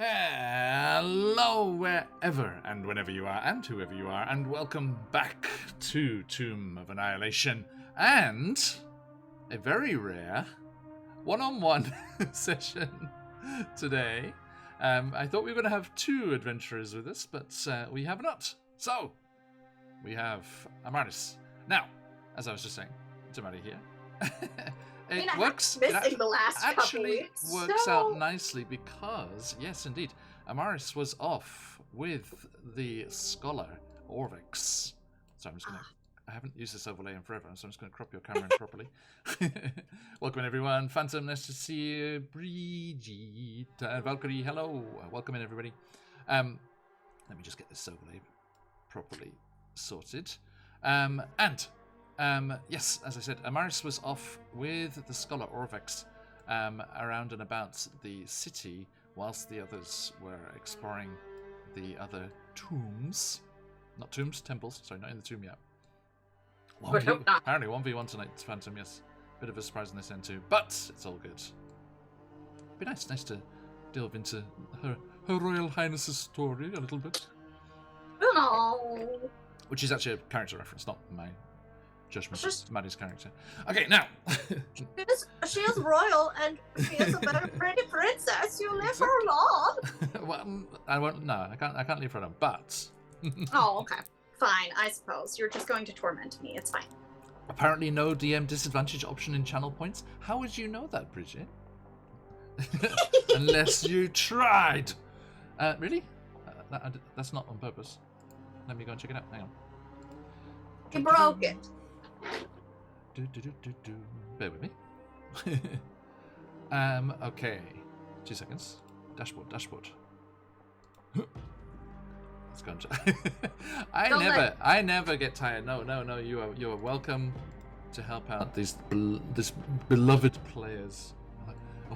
Hello, wherever and whenever you are, and whoever you are, and welcome back to Tomb of Annihilation, and a very rare one-on-one session today. I thought we were going to have two adventurers with us, but we have not. So, we have Amaris. Now, as I was just saying, to Mary here. It works. Missing the last actually works out nicely because, yes, indeed, Amaris was off with the scholar Orvix. So I'm just gonna. I haven't used this overlay in forever, so I'm just gonna crop your camera in properly. Welcome everyone. Phantom, nice to see you. Brigitte, Valkyrie, hello. Welcome in everybody. Let me just get this overlay properly sorted. Yes, as I said, Amaris was off with the scholar Orvex around and about the city, whilst the others were exploring the other tombs. Not tombs, temples. Sorry, not in the tomb yet. Apparently 1v1 tonight, Phantom, yes. Bit of a surprise in this end too, but it's all good. Be nice to delve into her Royal Highness's story a little bit. No. Which is actually a character reference, not my judgment of Maddie's character. Okay, now. she is royal and she is a very pretty princess. You leave her alone. Well, I won't. No, I can't leave her alone. But. Oh, okay. Fine. I suppose you're just going to torment me. It's fine. Apparently, no DM disadvantage option in channel points. How would you know that, Bridget? Unless you tried. Really? That's not on purpose. Let me go and check it out. Hang on. You broke it. Bear with me. Okay. 2 seconds. Dashboard. Let's go and I never get tired. No. You are welcome to help out this beloved players. I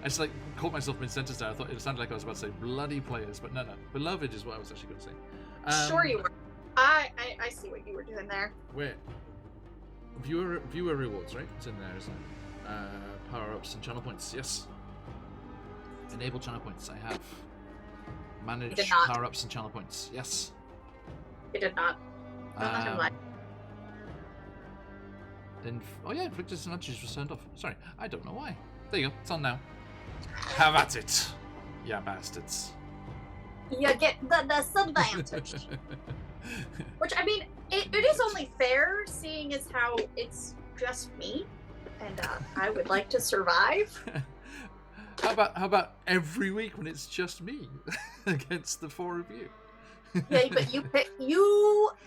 just like caught myself mid-sentence there. I thought it sounded like I was about to say bloody players, but no. Beloved is what I was actually going to say. Sure you were. I see what you were doing there. Where? Viewer rewards, right? It's in there, isn't it? Power-ups and channel points, yes. Enable channel points, I have. Manage power-ups and channel points, yes. You did not. Don't let him lie. Oh yeah, inflict disadvantage was turned off. Sorry, I don't know why. There you go, it's on now. Have at it, ya bastards. You get the disadvantage. Which, I mean, it is only fair, seeing as how it's just me, and I would like to survive. How about every week when it's just me against the four of you? Yeah, but you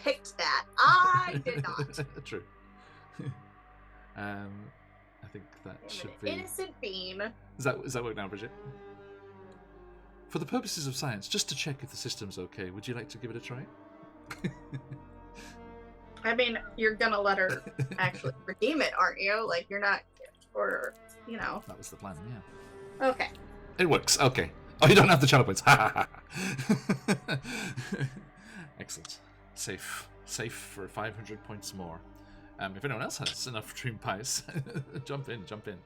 picked that. I did not. True. I think that should be innocent bean. Does that work now, Bridget? For the purposes of science, just to check if the system's okay, would you like to give it a try? I mean, you're gonna let her actually redeem it, aren't you? Like, you're not, or, you know. That was the plan, yeah. Okay. It works, okay. Oh, you don't have the channel points. Excellent. Safe for 500 points more. If anyone else has enough dream pies, jump in. Jump in,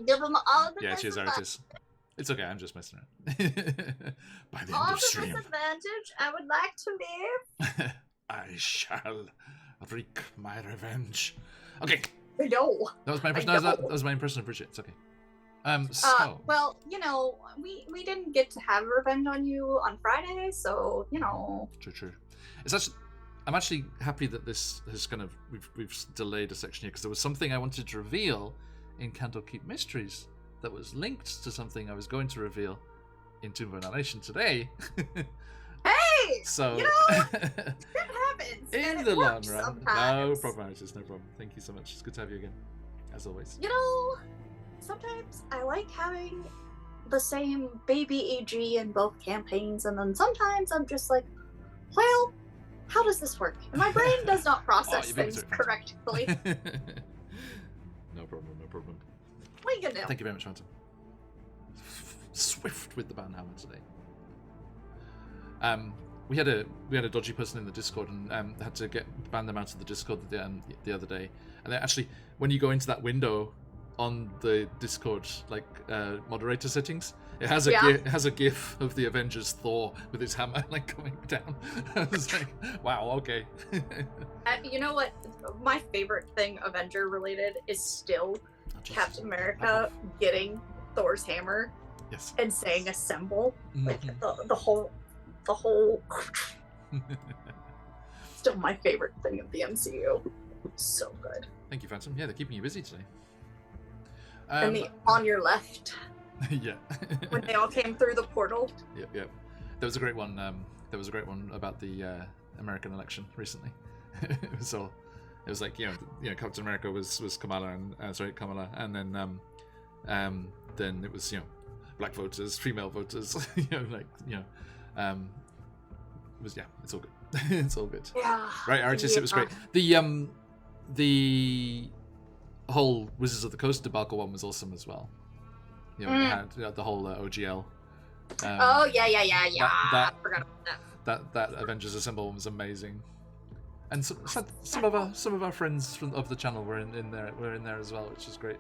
give them all the yeah, cheers, Aritis. It's okay, I'm just messing around. By the all end of stream. the disadvantage, I would like to live. I shall wreak my revenge. Okay. No. That was my impression. That was my impression of Bridget. It's okay. So. Well, you know, we didn't get to have revenge on you on Friday, so you know. True. It's actually. I'm actually happy that this has kind of we've delayed a section here because there was something I wanted to reveal in Candlekeep Mysteries that was linked to something I was going to reveal in Tomb of Annihilation today. Hey! So, you know, it happens. In the long run. Sometimes. No problem, Isis, no problem. Thank you so much. It's good to have you again, as always. You know, sometimes I like having the same baby EG in both campaigns, and then sometimes I'm just like, well, how does this work? And my brain does not process things correctly. No problem. What are you gonna do? Thank you very much, Phantom. Swift with the banhammer today. We had a dodgy person in the Discord and had to ban them out of the Discord the other day. And then actually, when you go into that window on the Discord like moderator settings. It has a GIF of the Avengers Thor with his hammer like coming down. I was like, wow, okay. You know what? My favorite thing Avenger related is still Captain America getting Thor's hammer. Yes. And saying assemble. Mm-hmm. Like the whole still my favorite thing of the MCU. So good. Thank you, Phantom. Yeah, they're keeping you busy today. And the on your left. Yeah. When they all came through the portal. Yep. There was a great one. There was a great one about the American election recently. It was like Captain America was Kamala and then it was black voters, female voters. It was it's all good. It's all good. Yeah. Right, Artis, it was great. The whole Wizards of the Coast debacle one was awesome as well. It had the whole OGL. Oh yeah. I forgot about that Avengers Assemble one was amazing. And some of our friends of the channel were in there as well, which is great.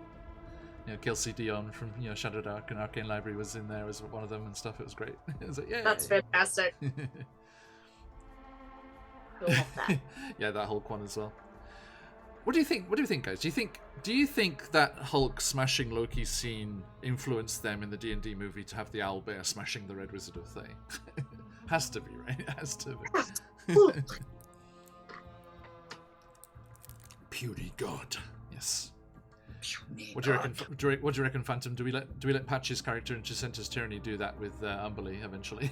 Kelsey Dion from Shadow Dark and Arcane Library was in there as one of them and stuff. It was great. It was like, yeah. That's fantastic. I love that. Yeah, that Hulk one as well. What do you think? What do you think, guys? Do you think that Hulk smashing Loki scene influenced them in the D&D movie to have the owlbear smashing the Red Wizard of Thay? Has to be, right? It has to be. Puny God. Yes. What do you reckon? What do you reckon, Phantom? Do we let Patch's character in Chicenta's Tyranny do that with Umberly eventually?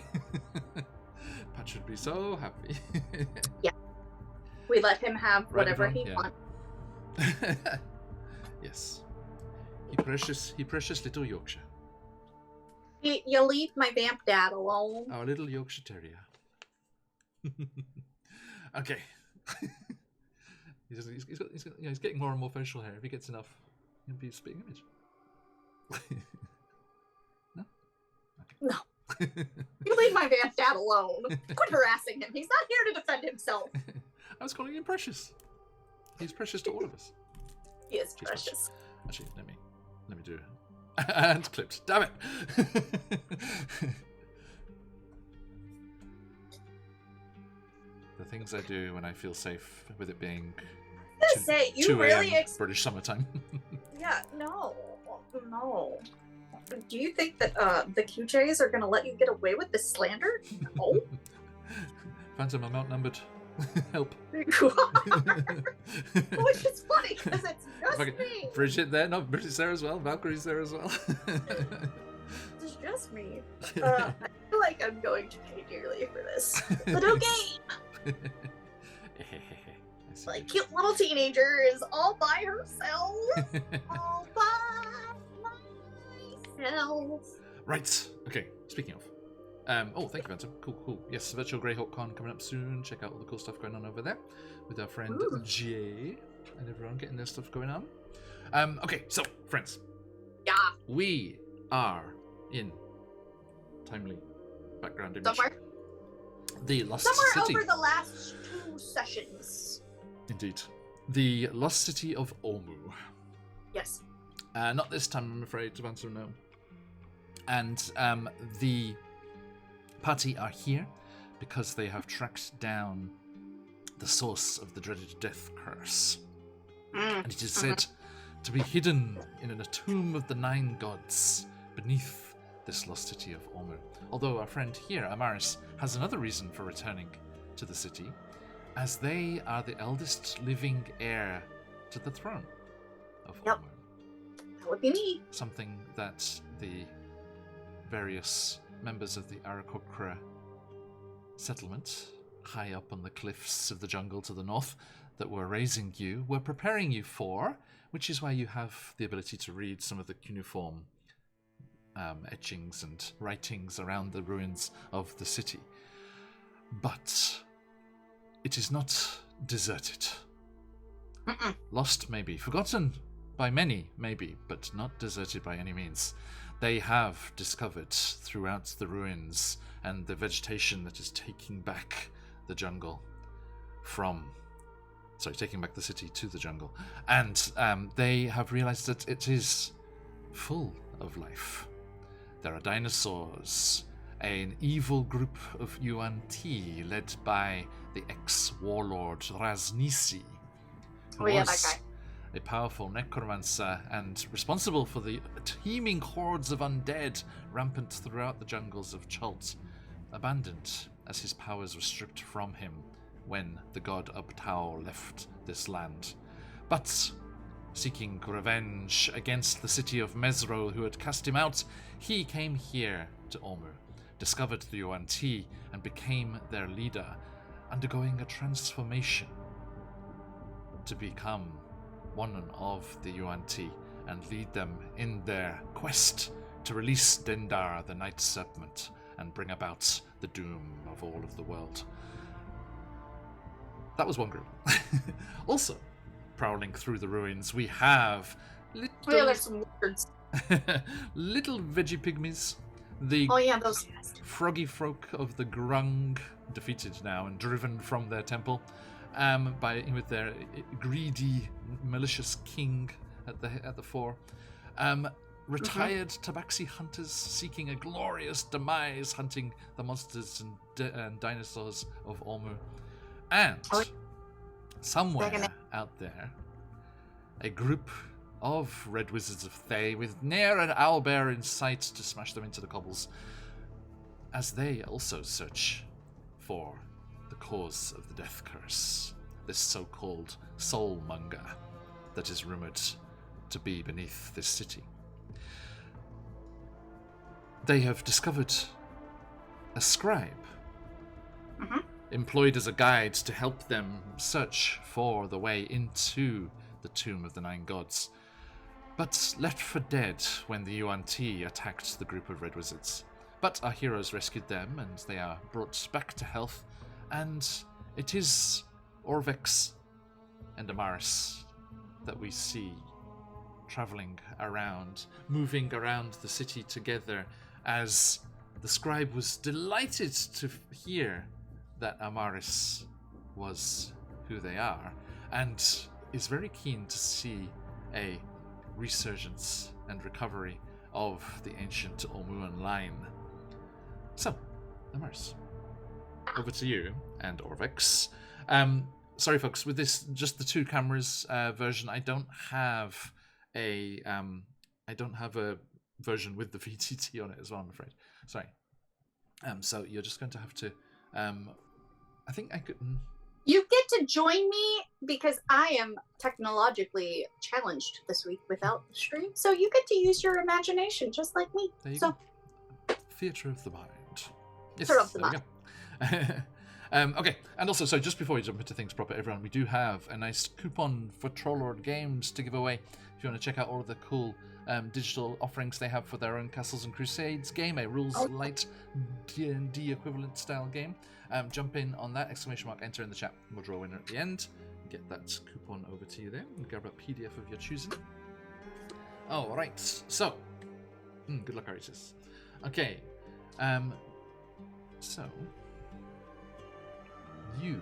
Patch would be so happy. Yeah. We let him have whatever he wants. Yes. He precious little Yorkshire. You leave my vamp dad alone. Our little Yorkshire Terrier. Okay. He's getting more and more facial hair. If he gets enough, he'll be a spitting image. No? Okay. No. You leave my vamp dad alone. Quit harassing him. He's not here to defend himself. I was calling him precious. He's precious to all of us. He is precious. Actually, let me do it. And clipped. Damn it. The things I do when I feel safe with it being 2 a.m. British summertime. Yeah, no. Do you think that the QJs are going to let you get away with this slander? No. Phantom, I'm outnumbered. Help. Which is funny because it's just me. Bridget there, no, Bridget's there as well. Valkyrie's there as well. It's just me. I feel like I'm going to pay dearly for this. But okay. Like cute little teenager is all by herself. All by myself. Right. Okay. Speaking of. Oh, thank you, Phantom. Cool. Yes, Virtual Greyhawk Con coming up soon. Check out all the cool stuff going on over there with our friend Jay and everyone getting their stuff going on. Okay, so friends. Yeah. We are in timely background image. Somewhere. The Lost Somewhere City. over the last 2 sessions. Indeed. The Lost City of Omu. Yes. Not this time, I'm afraid, to answer no. And the party are here because they have tracked down the source of the dreaded death curse. And it is said to be hidden in a tomb of the 9 gods beneath this lost city of Omu. Although our friend here, Amaris, has another reason for returning to the city, as they are the eldest living heir to the throne of Omu. That would be me. Something that the various members of the Arakokra settlement, high up on the cliffs of the jungle to the north, that were raising you, were preparing you for, which is why you have the ability to read some of the cuneiform etchings and writings around the ruins of the city. But it is not deserted. Lost, maybe. Forgotten by many, maybe, but not deserted by any means. They have discovered throughout the ruins and the vegetation that is taking back the jungle from taking back the city to the jungle. And they have realized that it is full of life. There are dinosaurs, an evil group of UNT led by the ex-warlord Raznisi, who that was guy. a powerful necromancer and responsible for the teeming hordes of undead rampant throughout the jungles of Chult, abandoned as his powers were stripped from him when the god Ubtao left this land. But seeking revenge against the city of Mesro, who had cast him out, he came here to Olmu, discovered the UNT, and became their leader, undergoing a transformation to become one of the UNT and lead them in their quest to release Dendar, the Night Serpent, and bring about the doom of all of the world. That was one group. Also, prowling through the ruins, we have There's some words. little veggie pygmies, the Those guys. froggy folk of the Grung, defeated now and driven from their temple, with their greedy, malicious king at the fore. Retired tabaxi hunters seeking a glorious demise, hunting the monsters and dinosaurs of Olmu. And somewhere out there, a group of red wizards of Thay with Nair and Owlbear in sight to smash them into the cobbles, as they also search for the cause of the death curse, this so-called soulmonger that is rumored to be beneath this city. They have discovered a scribe employed as a guide to help them search for the way into the Tomb of the Nine Gods, but left for dead when the UNT attacked the group of red wizards. But our heroes rescued them, and they are brought back to health, and it is Orvex and Amaris that we see traveling around, moving around the city together, as the scribe was delighted to hear that Amaris was who they are, and is very keen to see a resurgence and recovery of the ancient Olmuan line. So, Amaris, over to you and Orvex. Sorry, folks, with this just the two cameras version, I don't have a version with the VTT on it as well, I'm afraid. Sorry. So you're just going to have to. I think I could. You get to join me because I am technologically challenged this week without the stream. So you get to use your imagination just like me. There you go. Theatre of the mind. Yes, Theatre of the mind. Okay, and also, so just before we jump into things proper, everyone, we do have a nice coupon for Trollord Games to give away. If you want to check out all of the cool digital offerings they have for their own Castles and Crusades game, a rules-light D&D equivalent style game. Jump in on that, ! Enter in the chat. We'll draw a winner at the end. Get that coupon over to you there. And grab a PDF of your choosing. Alright, so. Good luck, Aritis. Okay. So. You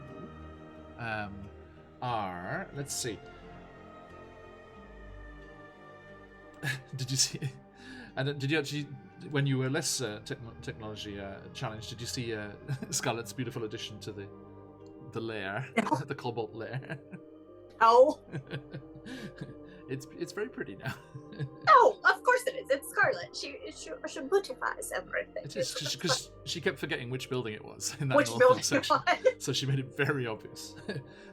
are. Let's see. Did you see? And did you actually, when you were less technology challenged, did you see Scarlett's beautiful addition to the lair, the Cobalt lair? Oh. It's very pretty now. Oh, of course it is. It's Scarlett. She beautifies everything. It is because she kept forgetting which building it was in that Which northern building section. it was. So she made it very obvious.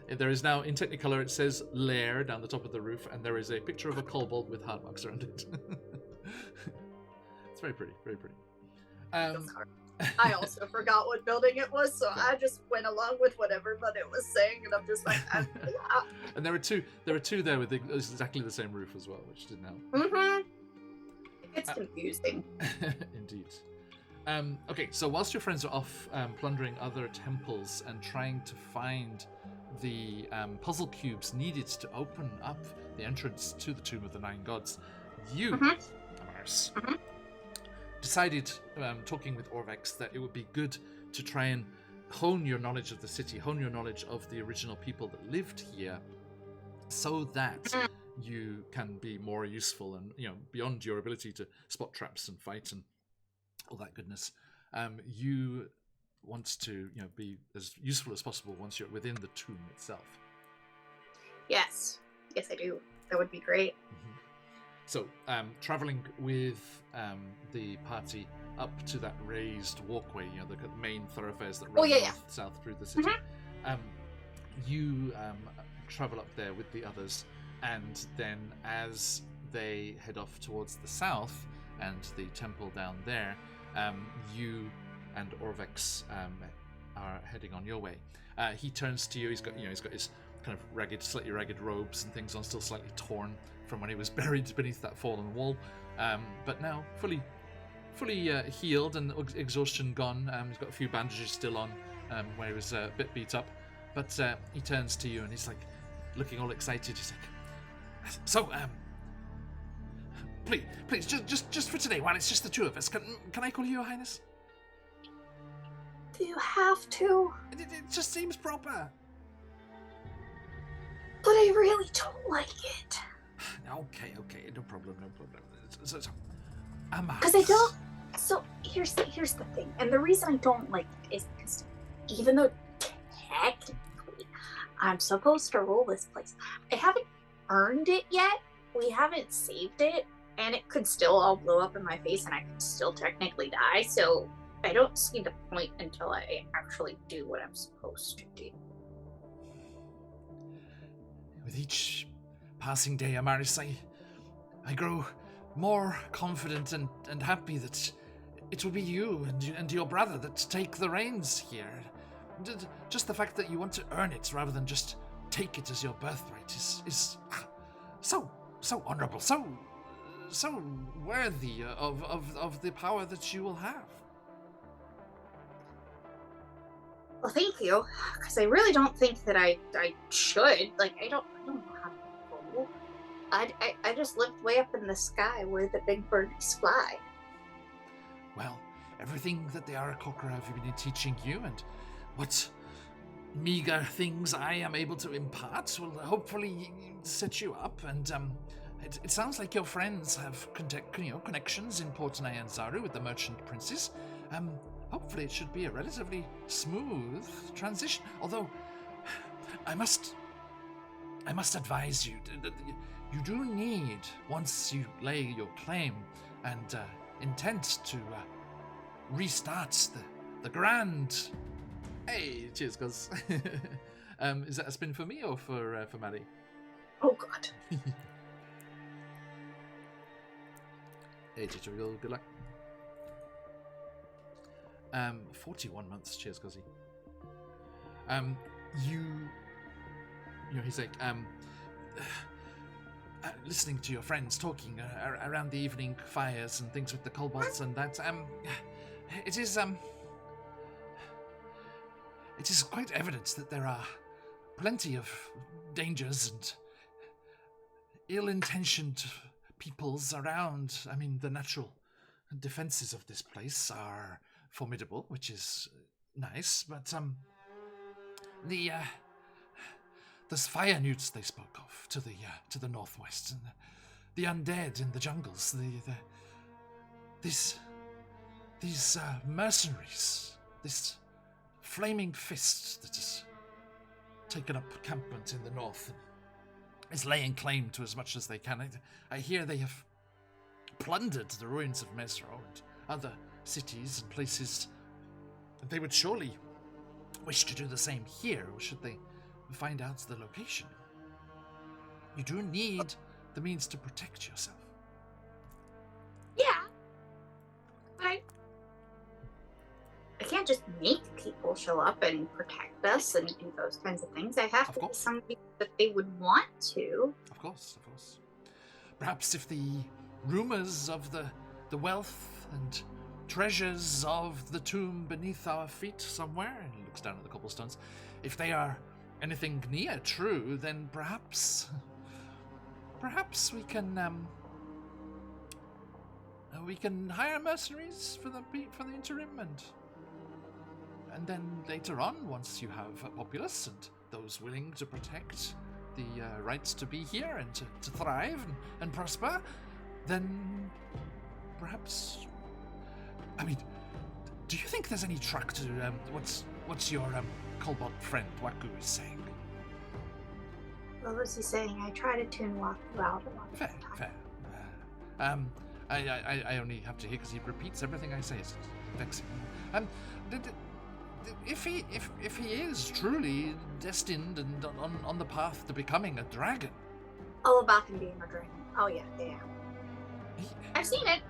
There is now, in Technicolor, it says lair down the top of the roof, and there is a picture of a kobold with heart marks around it. It's very pretty, very pretty. I also forgot what building it was, so I just went along with whatever but it was saying, and I'm just like, yeah. And there were two there with exactly the same roof as well, which didn't help. Mm-hmm. It's confusing. Indeed. Okay, so whilst your friends are off plundering other temples and trying to find the puzzle cubes needed to open up the entrance to the Tomb of the Nine Gods, you, Amaris, decided, talking with Orvex, that it would be good to try and hone your knowledge of the city, hone your knowledge of the original people that lived here, so that you can be more useful and, beyond your ability to spot traps and fight and all that goodness. You want to, be as useful as possible once you're within the tomb itself. Yes, I do. That would be great. Mm-hmm. So, traveling with the party up to that raised walkway, the main thoroughfares that run north-south through the city, you travel up there with the others, and then as they head off towards the south and the temple down there, you and Orvex are heading on your way. He turns to you. He's got his kind of slightly ragged robes and things on, still slightly torn from when he was buried beneath that fallen wall, but now fully healed and exhaustion gone. He's got a few bandages still on where he was a bit beat up, but he turns to you and he's like looking all excited. He's like, so please just for today, while it's just the two of us, can I call you Your Highness? Do you have to? It just seems proper. But I really don't like it. Okay, no problem. So, because I don't. So here's the thing, and the reason I don't like it is because even though technically I'm supposed to rule this place, I haven't earned it yet. We haven't saved it, and it could still all blow up in my face, and I could still technically die. So I don't see the point until I actually do what I'm supposed to do. With each passing day, Amaris, I grow more confident and happy that it will be you and your brother that take the reins here. Just the fact that you want to earn it rather than just take it as your birthright is so honorable, so worthy of the power that you will have. Well, thank you, because I really don't think that I should. Like, I don't know how to roll. I just lived way up in the sky where the big birds fly. Well, everything that the Aarakocra have been teaching you and what meager things I am able to impart will hopefully set you up. And it sounds like your friends have connections in Port Nyanzaru with the merchant princes. Hopefully it should be a relatively smooth transition. Although, I must advise you that you do need, once you lay your claim and intent to restart the grand. Hey, cheers, cuz. Is that a spin for me or for Maddie? Oh God. Hey, tutorial. Good luck. 41 months. Cheers, Guzzy. He's like, listening to your friends talking around the evening fires and things with the kobolds and that, it is quite evident that there are plenty of dangers and ill-intentioned peoples around. I mean, the natural defenses of this place are formidable, which is nice, but there's fire newts they spoke of to the northwest, and the undead in the jungles, these mercenaries, this flaming fist that has taken up campment in the north and is laying claim to as much as they can. I hear they have plundered the ruins of Mesro and other cities and places. They would surely wish to do the same here, or should they find out the location. You do need the means to protect yourself. Yeah. I can't just make people show up and protect us and do those kinds of things. I have to be somebody that they would want to. Of course. Perhaps if the rumors of the wealth and treasures of the tomb beneath our feet somewhere, and he looks down at the cobblestones, if they are anything near true, then perhaps we can hire mercenaries for the interim and then later on, once you have a populace and those willing to protect the rights to be here and to thrive and prosper, then perhaps... I mean, do you think there's any truck to what's your Cobalt friend Waku is saying? What was he saying? I try to tune Waku out a lot of Fair, the time. fair. I only have to hear because he repeats everything I say. It's vexing. If he is truly destined and on the path to becoming a dragon. All about him being a dragon. Oh yeah. I've seen it.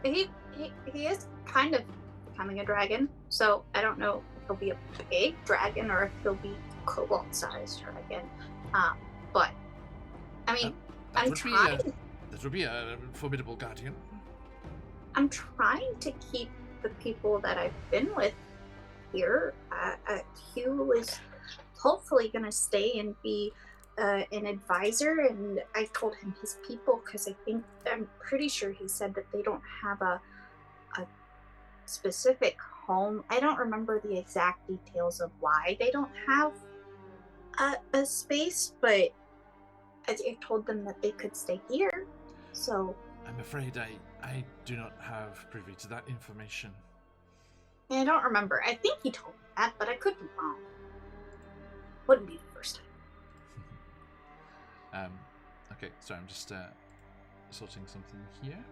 He is kind of becoming a dragon. So I don't know if he'll be a big dragon or if he'll be a cobalt-sized dragon. But I mean, I'm trying. That would be a formidable guardian. I'm trying to keep the people that I've been with here. Hugh is hopefully going to stay and be an advisor, and I told him his people because I'm pretty sure he said that they don't have a specific home. I don't remember the exact details of why they don't have a space, but I told them that they could stay here. So I'm afraid I do not have privy to that information. I don't remember. I think he told me that, but I could be wrong. Wouldn't be the first time. Okay, sorry, I'm just sorting something here.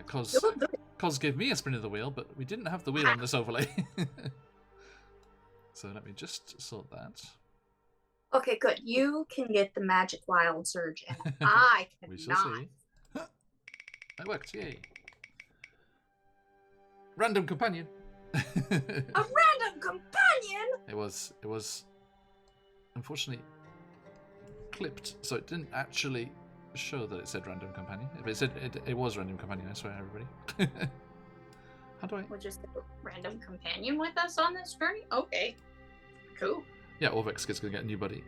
Cos gave me a spin of the wheel, but we didn't have the wheel on this overlay. So let me just sort that. Okay, good. You can get the magic wild surge, and I cannot. We shall see. That worked, yay. Random companion. A random companion? It was unfortunately clipped, so it didn't actually show that it said random companion. It said it was random companion, I swear, everybody. How do I... We'll just have a random companion with us on this journey? Okay. Cool. Yeah, Orvex is going to get a new buddy.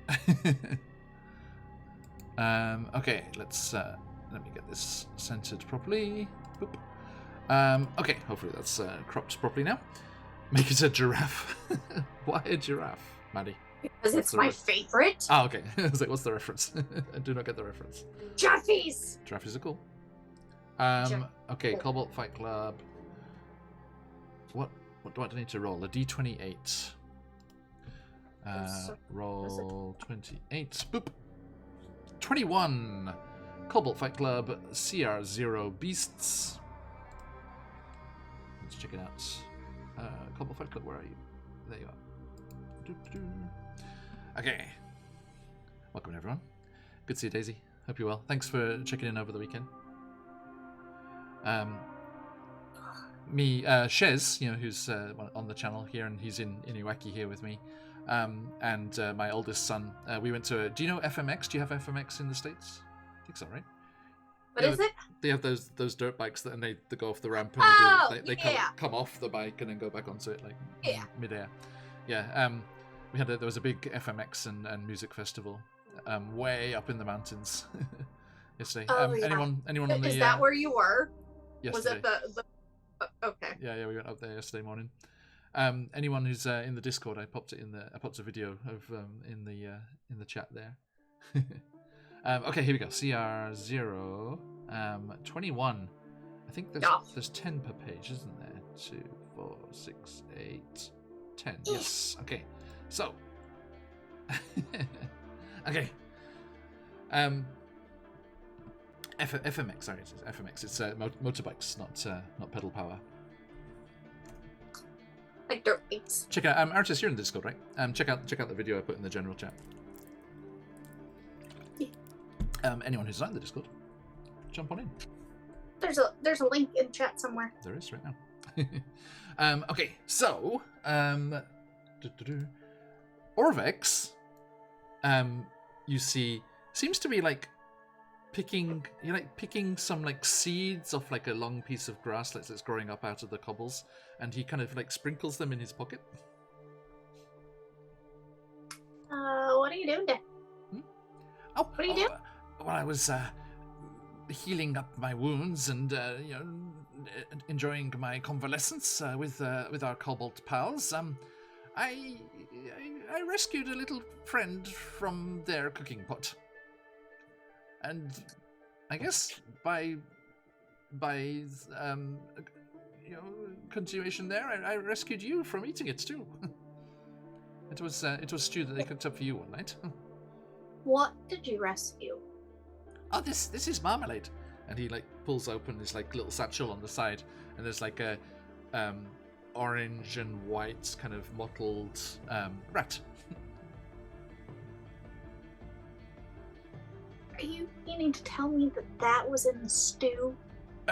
Okay, let's... let me get this centered properly. Boop. Okay, hopefully that's cropped properly now. Make it a giraffe. Why a giraffe, Maddie? Because it's my favorite. Oh, okay. I was like, what's the reference? I do not get the reference. Jaffies! Giraffes are cool. Okay, Cobalt Fight Club. What do I need to roll? A D28. Roll 28. Boop. 21. Cobalt Fight Club, CR0 Beasts. Let's check it out. Cobalt Fight Club, where are you? There you are. Doo-doo-doo. Okay. Welcome, everyone. Good to see you, Daisy. Hope you're well. Thanks for checking in over the weekend. Shez, who's on the channel here, and he's in Iwaki here with me. And my oldest son, we went to... do you know FMX? Do you have FMX in the States? I think so, right? What is it? They have those dirt bikes that, and they go off the ramp and they come off the bike and then go back onto it midair. Yeah. There was a big FMX and music festival way up in the mountains yesterday. Anyone on the... Is that where you were? Yesterday. Was it the... Okay. Yeah, we went up there yesterday morning. Anyone who's in the Discord, I popped a video of in the chat there. Okay, here we go. CR0 21. I think there's 10 per page, isn't there? 2, 4, 6, 8, 10. Yes. Okay. So. Okay. FMX. Sorry, it's FMX. It's motorbikes, not pedal power. Like dirt bikes. Check out Artis, you're in the Discord, right? Check out the video I put in the general chat. Yeah. Anyone who's not in the Discord, jump on in. There's a link in chat somewhere. There is right now. Okay, so Orvex, you see, seems to be picking some seeds off a long piece of grass that's growing up out of the cobbles, and he kind of sprinkles them in his pocket. What are you doing there? Oh, what are you doing? Well, I was healing up my wounds and enjoying my convalescence with our cobalt pals. I rescued a little friend from their cooking pot. And I guess by continuation there, I rescued you from eating it too. It was stew that they cooked up for you one night. What did you rescue? Oh, this is marmalade. And he pulls open this little satchel on the side, and there's a orange and white kind of mottled rat. Are you meaning to tell me that was in the stew?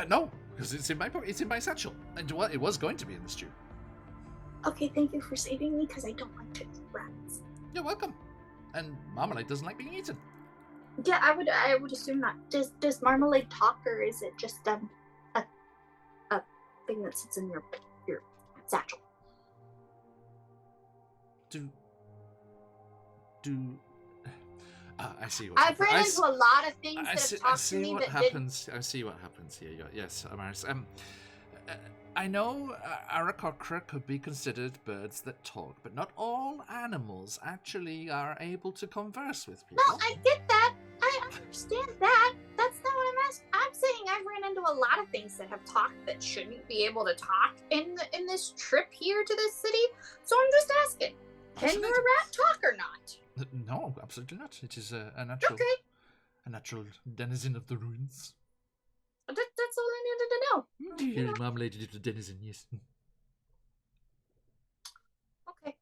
No, because it's in my satchel, and it was going to be in the stew. Okay, thank you for saving me, because I don't like to eat rats. You're welcome. And marmalade doesn't like being eaten. Yeah, I would assume not. Does marmalade talk, or is it just a thing that sits in your satchel? I see what I've ran into a lot of things that have talked to me that didn't. I see what happens here. Yes, Amaris. I know Arakocra could be considered birds that talk, but not all animals actually are able to converse with people. No, I get that. I understand that. That's not what I'm asking. I'm saying I've ran into a lot of things that have talked that shouldn't be able to talk in this trip here to this city. So I'm just asking, can your rat talk or not? No, absolutely not. It is a natural denizen of the ruins. That's all I needed to know. Dear marmalade little denizen, yes. Okay.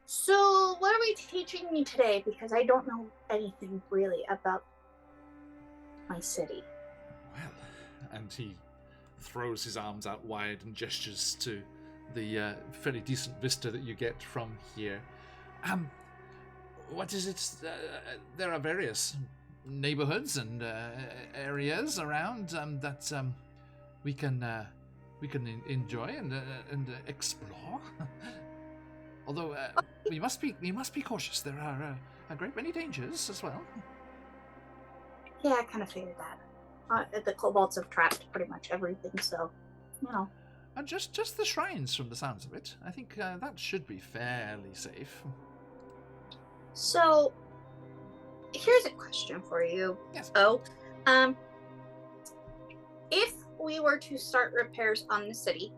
So, what are we teaching me today? Because I don't know anything really about my city. Well, and he throws his arms out wide and gestures to the fairly decent vista that you get from here. What is it? There are various neighborhoods and areas around that we can enjoy and explore. Although we must be cautious. There are a great many dangers as well. Yeah, I kind of figured that. The kobolds have trapped pretty much everything, so And just the shrines, from the sounds of it, I think that should be fairly safe. So, here's a question for you. Yes. If we were to start repairs on the city,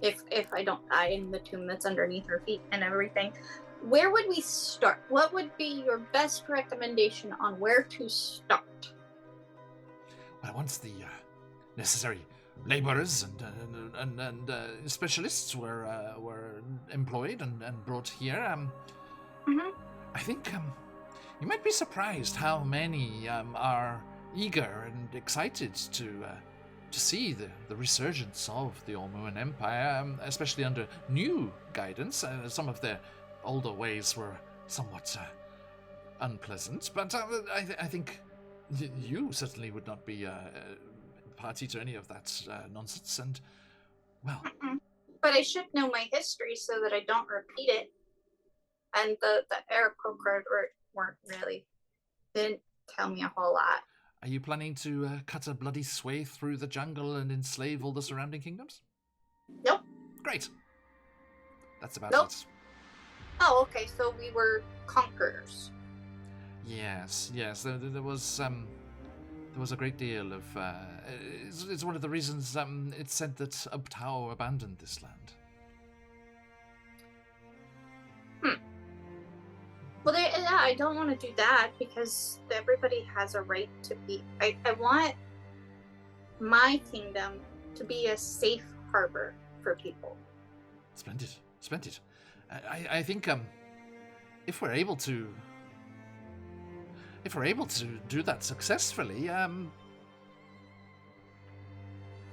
if I don't die in the tomb that's underneath our feet and everything, where would we start? What would be your best recommendation on where to start? Well, once the necessary laborers and specialists were employed and brought here, I think you might be surprised how many are eager and excited to see the resurgence of the Ormuan Empire, especially under new guidance. Some of their older ways were somewhat unpleasant, but I think you certainly would not be party to any of that nonsense. And well, but I should know my history so that I don't repeat it. And the Aarakocra didn't tell me a whole lot. Are you planning to cut a bloody swathe through the jungle and enslave all the surrounding kingdoms? Nope. Great. That's about it. Oh, okay. So we were conquerors. Yes. There was a great deal of. It's one of the reasons it's said that Ubtao abandoned this land. Well, I don't want to do that because everybody has a right to be. I want my kingdom to be a safe harbor for people. Splendid. I think if we're able to do that successfully,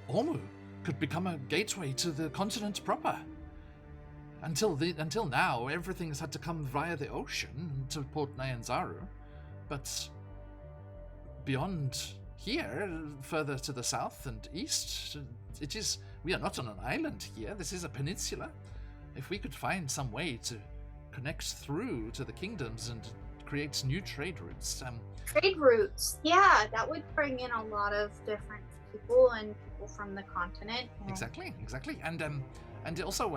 Ormu could become a gateway to the continent proper. Until now, everything's had to come via the ocean to Port Nyanzaru, but beyond here, further to the south and east, we are not on an island here. This is a peninsula. If we could find some way to connect through to the kingdoms and create new trade routes. Trade routes, yeah, that would bring in a lot of different people and people from the continent. Exactly, and also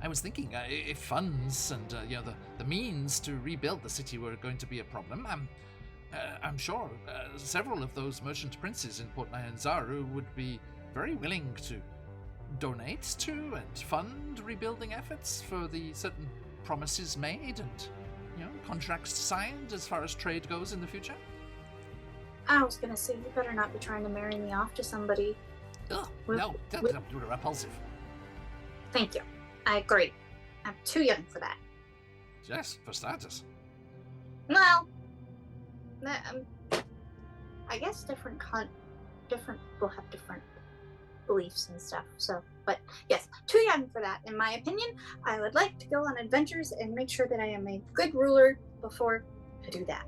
I was thinking if funds and the means to rebuild the city were going to be a problem, I'm sure several of those merchant princes in Port Nyanzaru would be very willing to donate to and fund rebuilding efforts for the certain promises made and contracts signed as far as trade goes in the future. I was gonna say, you better not be trying to marry me off to somebody. Ugh, no, that's repulsive. Thank you. I agree. I'm too young for that. Yes, for starters. Well, I guess different people have different beliefs and stuff. So, but yes, too young for that, in my opinion. I would like to go on adventures and make sure that I am a good ruler before I do that.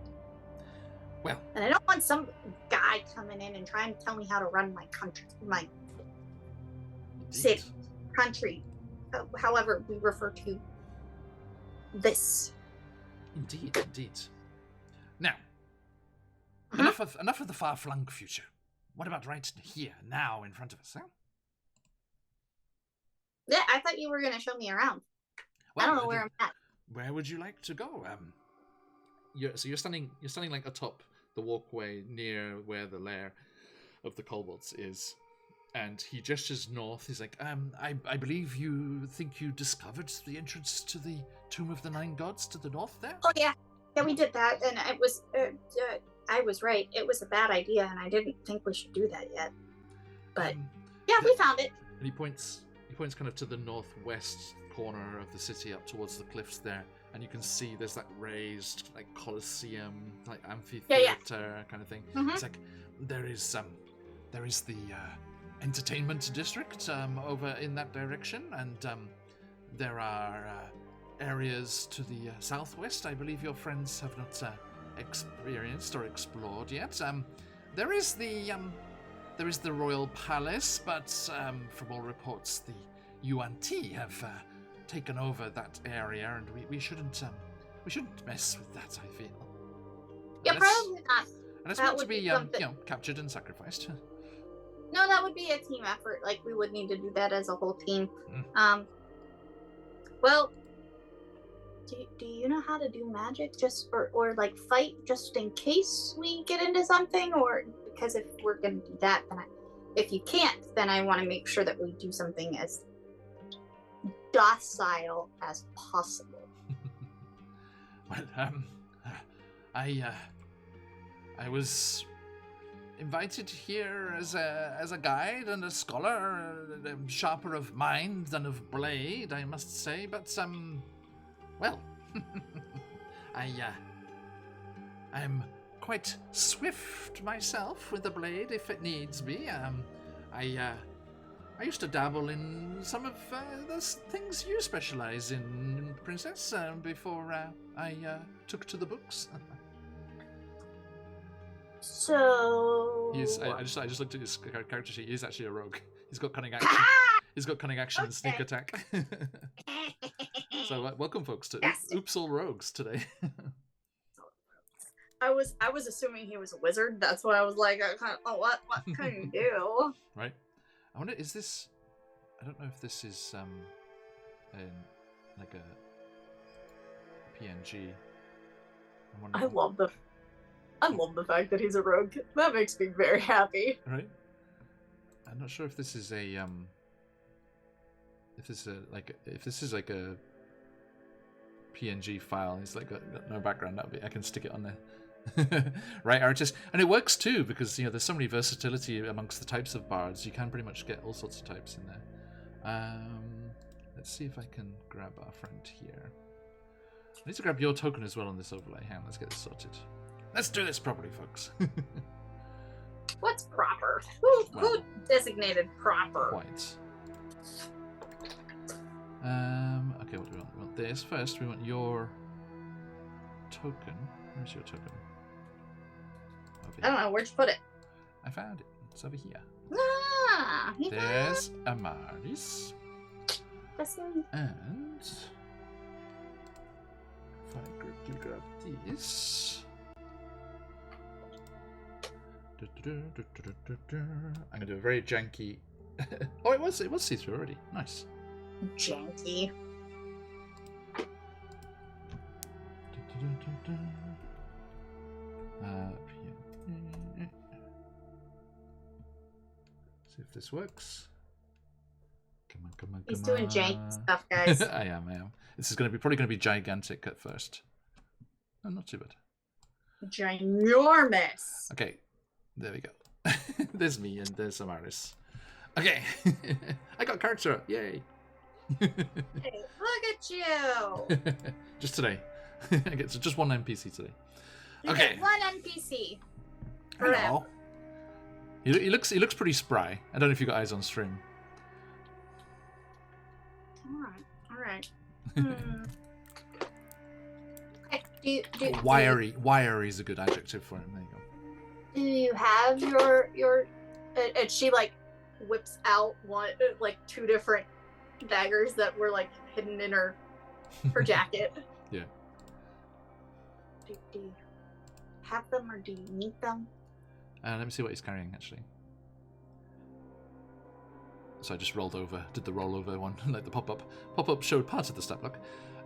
Well, and I don't want some guy coming in and trying to tell me how to run my country, my city, country, however we refer to this. Indeed. Now, enough of the far-flung future. What about right here, now, in front of us, huh? Yeah, I thought you were going to show me around. Well, I don't know where I'm at. Where would you like to go? You're standing like atop the walkway near where the lair of the kobolds is, and he gestures north. He's like, I believe you think you discovered the entrance to the Tomb of the Nine Gods to the north there? Oh, yeah, we did that, and it was, I was right. It was a bad idea, and I didn't think we should do that yet. But, we found it. And he points kind of to the northwest corner of the city up towards the cliffs there, and you can see there's that raised like Colosseum, like amphitheater kind of thing. Mm-hmm. It's like there is the entertainment district over in that direction, and there are areas to the southwest I believe your friends have not experienced or explored yet. There is the royal palace, but from all reports the UNT have taken over that area, and we shouldn't mess with that, I feel. Yeah, probably not. Unless we want to be captured and sacrificed. No, that would be a team effort. Like, we would need to do that as a whole team. Well, do you know how to do magic, just or like fight just in case we get into something? Or because if we're gonna do that, then if you can't, then I want to make sure that we do something as docile as possible. Well, I was invited here as a guide and a scholar, sharper of mind than of blade, I must say. But well, I'm quite swift myself with the blade if it needs be. I used to dabble in some of the things you specialize in, Princess, before I took to the books. So I just looked at his character sheet. He's actually a rogue. He's got cunning action. He's got cunning action and sneak attack. So welcome, folks, to Oops All Rogues today. I was assuming he was a wizard. That's why I was like, what can you do? Right. I wonder, is this? I don't know if this is like a PNG. I love the fact that he's a rogue. That makes me very happy. Right. I'm not sure if this is a if this is like a PNG file. It's like got no background. I can stick it on there. Right, artist, and it works too because there's so many versatility amongst the types of bards. You can pretty much get all sorts of types in there. Let's see if I can grab our friend here. I need to grab your token as well on this overlay. Hang on, let's get this sorted. Let's do this properly, folks. What's proper? Who designated proper? Quite. Okay, what do we want? We want this first. We want your token. Where's your token? I don't know. Where'd you put it? I found it. It's over here. Ah, there's Amaris. And if I quickly grab this. I'm gonna do a very janky. Oh, it was see-through already. Nice. Janky. See if this works. Come on, come on, come He's on. doing jank stuff, guys. I am. This is probably going to be gigantic at first. Oh, not too bad. Ginormous. Okay, there we go. There's me and there's Amaris. Okay, I got character. Yay! Hey, look at you. Just today. I get just one NPC today. You Okay. get one NPC. Hello. He looks pretty spry. I don't know if you got eyes on stream. All right. Okay, Wiry is a good adjective for him. There you go. Do you have your? And she like whips out like two different daggers that were like hidden in her jacket. Yeah. Do you have them or do you need them? Let me see what he's carrying actually. So I just rolled over, did the rollover one, like the pop-up. Pop-up showed part of the stat block.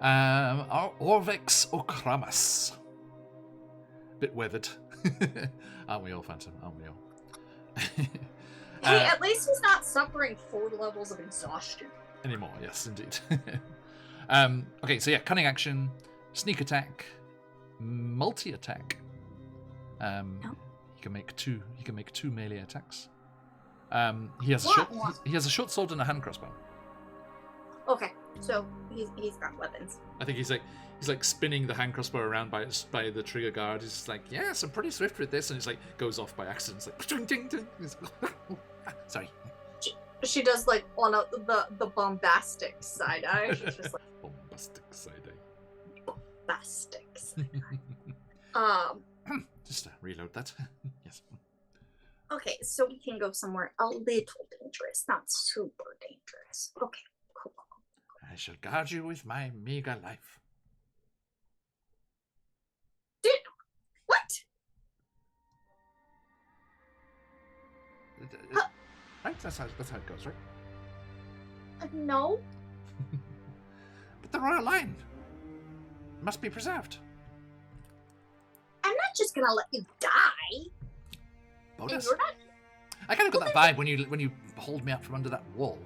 Orvex Okramas. Bit weathered. Aren't we all, Phantom? Aren't we all? Hey, at least he's not suffering 4 levels of exhaustion. Anymore, yes, indeed. Okay, so yeah, cunning action, sneak attack, multi-attack. He can make two melee attacks. He has a short sword and a hand crossbow. Okay, so he's got weapons. I think he's like spinning the hand crossbow around by the trigger guard. He's just like, yes, I'm pretty swift with this, and it's like goes off by accident. It's like, ding, ding, ding. Sorry. She does like on the bombastic side eye. She's just like bombastic side eye. Bombastic side eye. Just reload that. Yes. Okay, so we can go somewhere a little dangerous, not super dangerous. Okay, cool. I shall guard you with my meager life. Dude, what? Right? That's how it goes, right? No. But the royal line must be preserved. I'm not just gonna let you die. Bonus. You're not... I kind of got that vibe when you hauled me out from under that wall.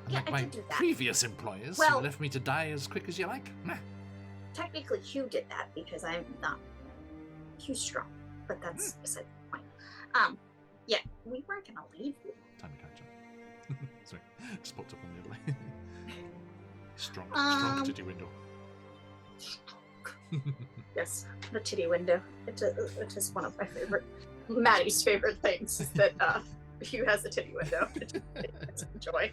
Unlike my I did do that. previous employers, Well, who left me to die as quick as you like. Meh. Technically, Hugh did that because I'm not Hugh strong, but that's beside the point. Yeah, we weren't gonna leave you. Time to catch up. Sorry, just popped up on the other line. Strong titty window. Yes, the titty window. It is one of my favorite, Maddie's favorite things is that Hugh has a titty window. It's a joy.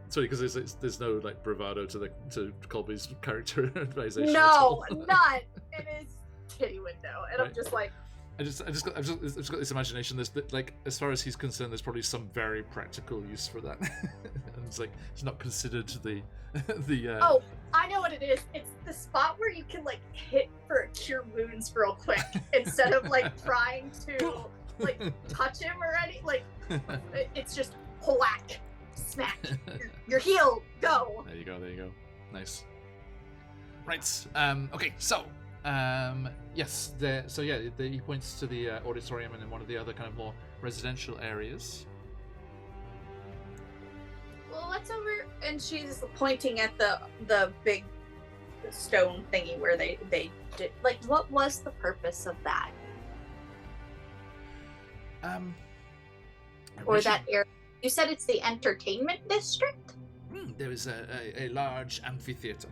Sorry, because there's no like bravado to Colby's characterization. No, not. It is titty window, and right. I'm just like. I've just got this imagination. There's like, as far as he's concerned, there's probably some very practical use for that. And it's like it's not considered the. Oh, I know what it is. It's the spot where you can like hit for cure wounds real quick instead of like trying to like touch him or any like. It's just whack, smack. You're healed. Go. There you go. Nice. Right. Okay. So. Yes. He points to the auditorium and in one of the other kind of more residential areas. Well, what's over? And she's pointing at the big stone thingy where they did. Like, what was the purpose of that? Or that area? You said it's the entertainment district. There is a large amphitheater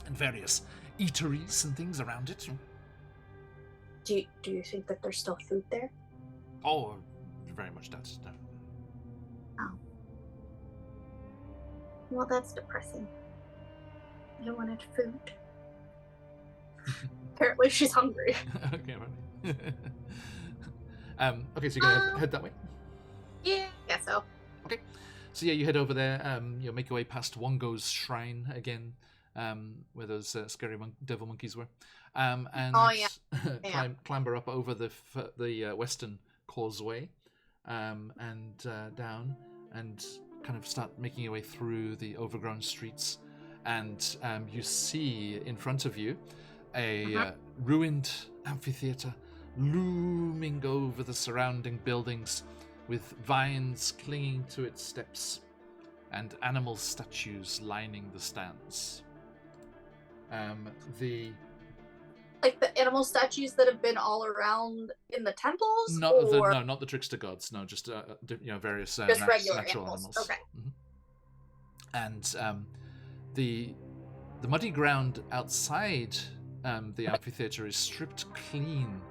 and various eateries and things around it. Do you think that there's still food there? Oh, very much does. No. Oh. Well, that's depressing. You wanted food. Apparently she's hungry. Okay, right. Okay, so you're gonna head that way? Yeah, I guess so. Okay. So yeah, you head over there, you'll make your way past Wongo's shrine again. Where those scary devil monkeys were, and clamber up over the western causeway, and down, and kind of start making your way through the overgrown streets, and you see in front of you a ruined amphitheater looming over the surrounding buildings, with vines clinging to its steps and animal statues lining the stands. Like the animal statues that have been all around in the temples? Not the trickster gods. No, just various just regular natural animals. animals. Okay. Mm-hmm. And the muddy ground outside the amphitheater is stripped clean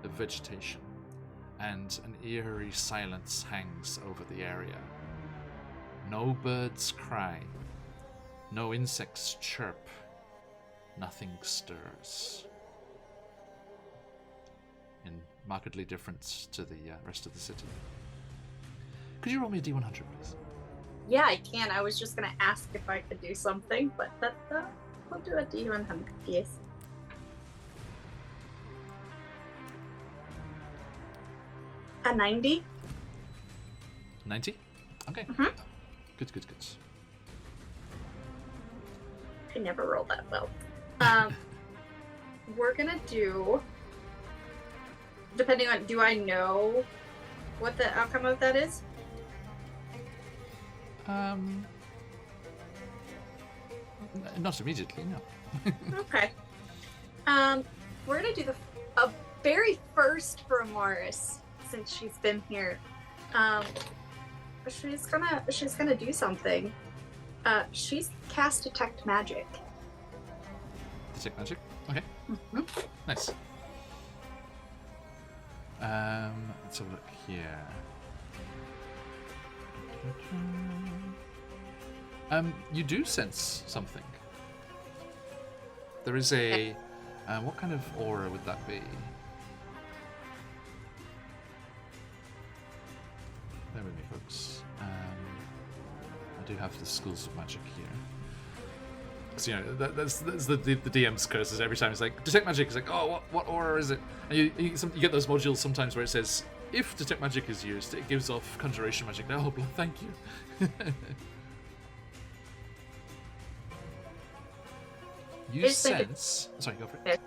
of vegetation, and an eerie silence hangs over the area. No birds cry, no insects chirp, nothing stirs. In markedly different to the rest of the city. Could you roll me a D100, please? Yeah, I can. I was just gonna ask if I could do something, but I'll do a D100 piece. A 90. 90? Okay. Mm-hmm. Good. I never roll that well. We're gonna do, depending on, do I know what the outcome of that is? Not immediately, no. Okay. We're gonna do a very first for Morris, since she's been here. She's gonna do something. She's cast Detect Magic. Detect Magic? Okay. Mm-hmm. Nice. Let's have a look here. You do sense something. There is a... what kind of aura would that be? Bear with me, folks. I do have the schools of magic here. So, that's the DM's curses every time. It's like, Detect Magic. It's like, oh, what aura is it? And you get those modules sometimes where it says, if Detect Magic is used, it gives off Conjuration Magic. Oh, thank you. You sense... Sorry, go for it.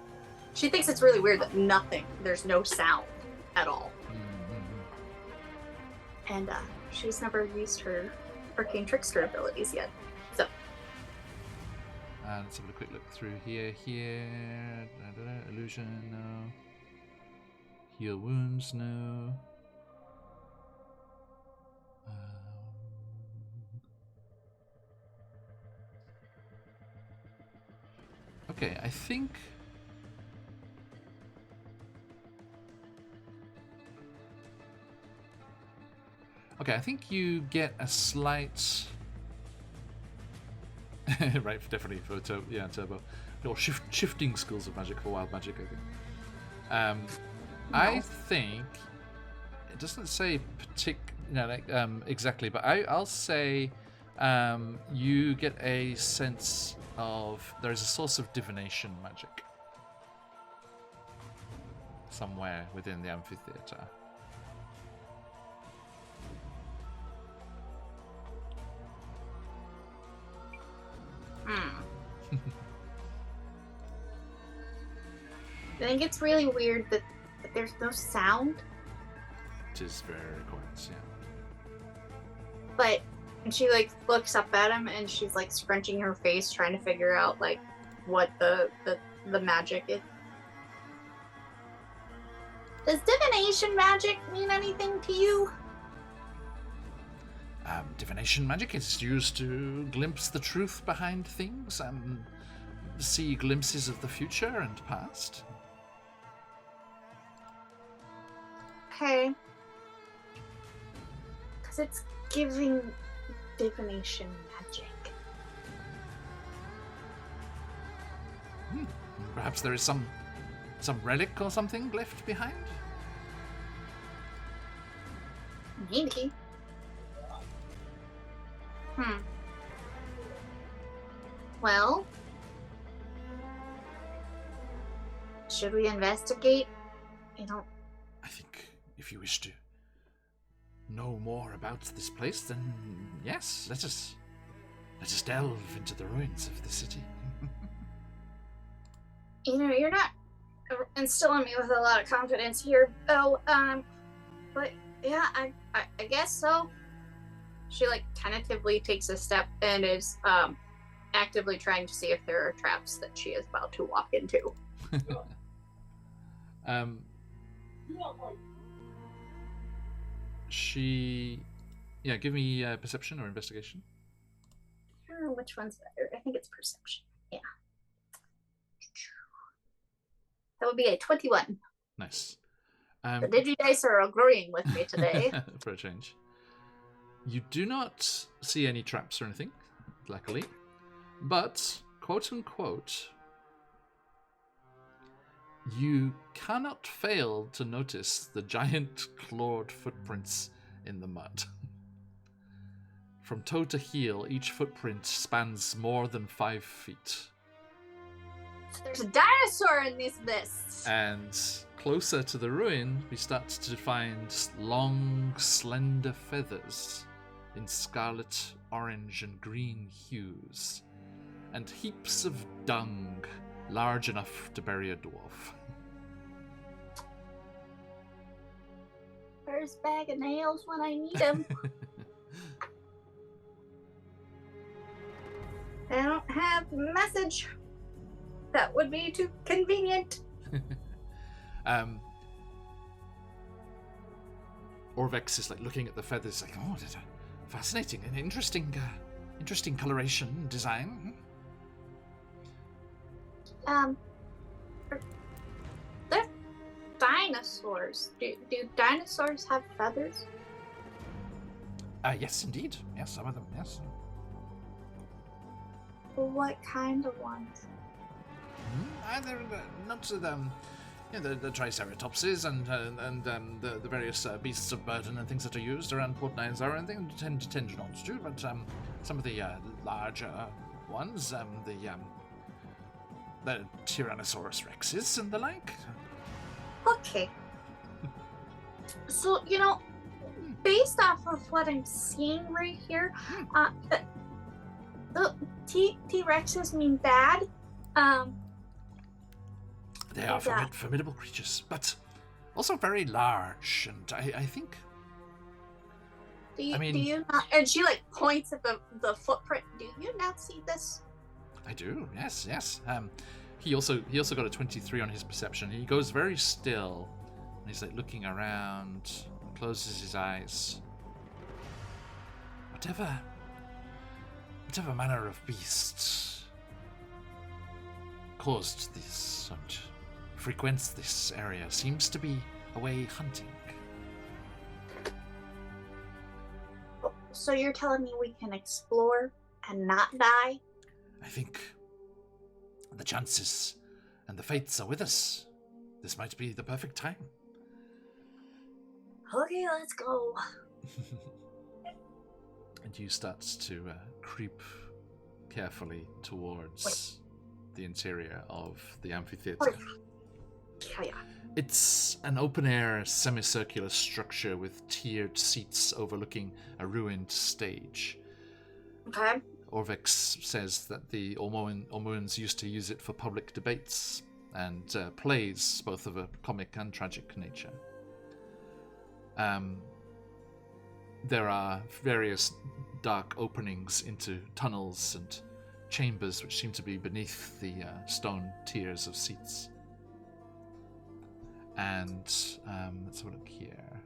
She thinks it's really weird that there's no sound at all. Mm-hmm. And she's never used her Arcane Trickster abilities yet. So. Let's have a quick look through here. Illusion, no. Heal wounds, no. Okay, I think... Okay, I think you get a slight... right, definitely for Turbo. Or shifting skills of magic for wild magic, I think. No. I think... It doesn't say exactly, but I'll say you get a sense of... There is a source of divination magic somewhere within the amphitheater. I think it's really weird that there's no sound. It is very quiet, yeah. But and she looks up at him and she's scrunching her face, trying to figure out what the magic is. Does divination magic mean anything to you? Divination magic is used to glimpse the truth behind things, see glimpses of the future and past. Okay. Because it's giving divination magic. Perhaps there is some relic or something left behind? Maybe. Well, should we investigate? I think if you wish to know more about this place, then yes, let us Let us delve into the ruins of the city. You're not instilling me with a lot of confidence here, Bo. But yeah, I guess so. She tentatively takes a step and is actively trying to see if there are traps that she is about to walk into. Give me perception or investigation. Which one's better? I think it's perception. Yeah. That would be a 21. Nice. The Digidice are agreeing with me today. For a change. You do not see any traps or anything, luckily. But, quote unquote, you cannot fail to notice the giant clawed footprints in the mud. From toe to heel, each footprint spans more than 5 feet. There's a dinosaur in these mists! And closer to the ruin, we start to find long, slender feathers in scarlet, orange, and green hues, and heaps of dung large enough to bury a dwarf. Where's bag of nails when I need them? I don't have a message. That would be too convenient. Orvex is looking at the feathers, oh, that's fascinating and interesting coloration and design. They're dinosaurs. Do dinosaurs have feathers? Yes, indeed. Yes, some of them. Yes. What kind of ones? They're not the Triceratopses and the various beasts of burden and things that are used around Port Nyanzara and things tend not to, but some of the larger ones, the Tyrannosaurus Rexes and the like. Okay. So, based off of what I'm seeing right here, the T-Rexes mean bad. They are formidable creatures, but also very large, and I think... Do you not... And she, points at the footprint. Do you not see this? I do, yes. He also got a 23 on his perception. He goes very still, and he's, looking around, closes his eyes. Whatever manner of beast caused this and frequents this area seems to be away hunting. So you're telling me we can explore and not die? I think the chances and the fates are with us. This might be the perfect time. Okay, let's go. And you start to creep carefully towards the interior of the amphitheater. Yeah. It's an open-air, semicircular structure with tiered seats overlooking a ruined stage. Okay. Orvex says that the Ormoans used to use it for public debates and plays, both of a comic and tragic nature. There are various dark openings into tunnels and chambers which seem to be beneath the stone tiers of seats. And let's have a look here.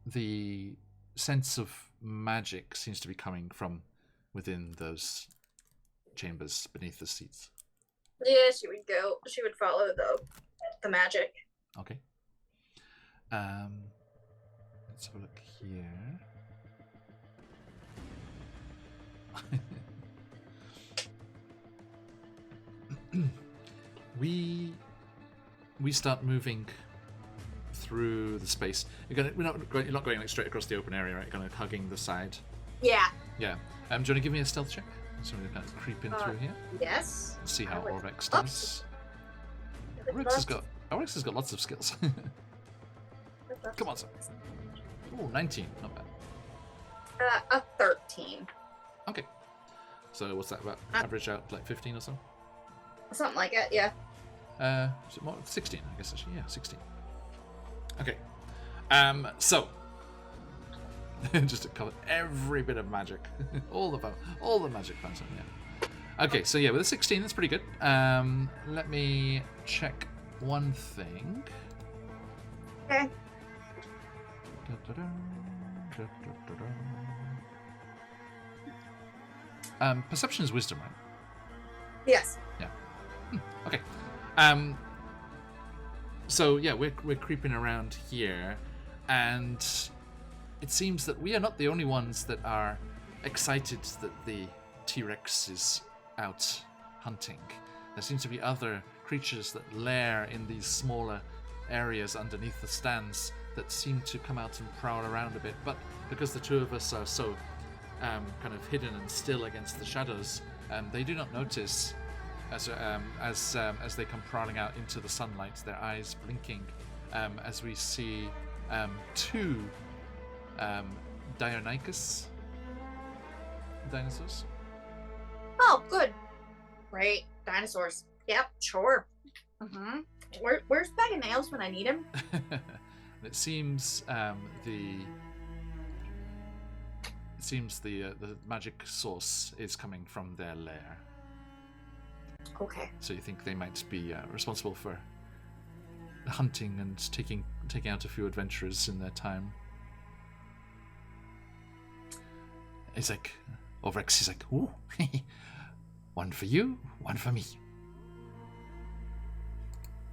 The sense of magic seems to be coming from within those chambers beneath the seats. Yeah, she would go. She would follow the magic. Okay. Let's have a look here. We start moving through the space. You're not going straight across the open area, right? You're kind of hugging the side. Yeah. Yeah. Do you want to give me a stealth check? So we're kind of creep in through here. Yes. Let's see how Orvex does. Orvex has got lots of skills. Come on, sir. Oh, 19. Not bad. A 13. Okay. So what's that about? Average out like 15 or so? Something like it, yeah. Is it more? 16, I guess actually. Yeah, 16. Okay. So just to cover every bit of magic. all the magic fountain, yeah. Okay, so yeah, with a 16, that's pretty good. Let me check one thing. Okay. Perception is wisdom, right? Yes. Yeah. Okay. So yeah, we're creeping around here, and it seems that we are not the only ones that are excited that the T-Rex is out hunting. There seems to be other creatures that lair in these smaller areas underneath the stands that seem to come out and prowl around a bit. But because the two of us are so kind of hidden and still against the shadows, they do not notice as they come prowling out into the sunlight, their eyes blinking, as we see two Deinonychus dinosaurs. Oh, good. Right. Dinosaurs. Yep, sure. Mm-hmm. Where's Bag of Nails when I need him? It seems the magic source is coming from their lair. Okay. So you think they might be responsible for hunting and taking out a few adventurers in their time? It's like Ovrex is like, ooh, one for you, one for me.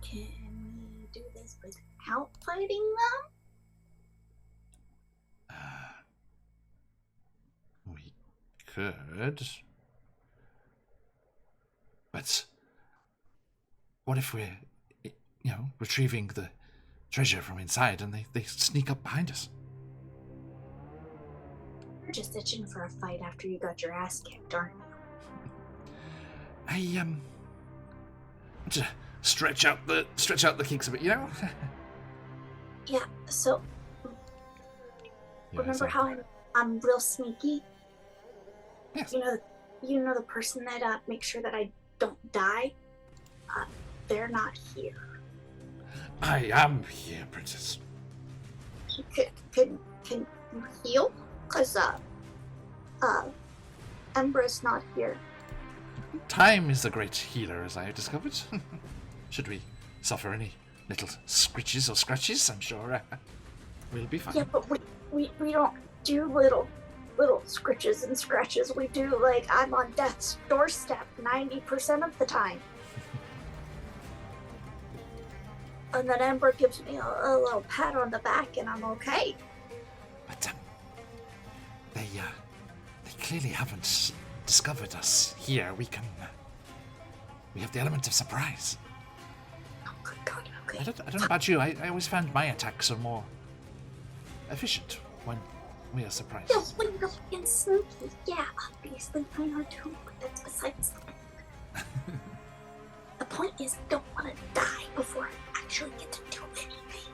Can we do this without fighting them? We could. But what if we're, retrieving the treasure from inside and they sneak up behind us? You're just itching for a fight after you got your ass kicked, aren't you? I to stretch out the kinks a bit, Yeah. So remember how I'm real sneaky? Yes. You know the person that makes sure that I don't die. They're not here. I am here, Princess. Can you heal? Cause Embra's not here. Time is a great healer, as I have discovered. Should we suffer any little scritches or scratches, I'm sure we'll be fine. Yeah, but we don't do little scritches and scratches. We do, like, I'm on death's doorstep 90% of the time. And then Ember gives me a little pat on the back and I'm okay. But they clearly haven't discovered us here. We have the element of surprise. Oh, good God, okay. I don't know about you. I always found my attacks are more efficient when we are surprised. Yeah, when you're being sneaky. Yeah, obviously I are too, but that's besides the point. The point is, I don't want to die before I actually get to do anything.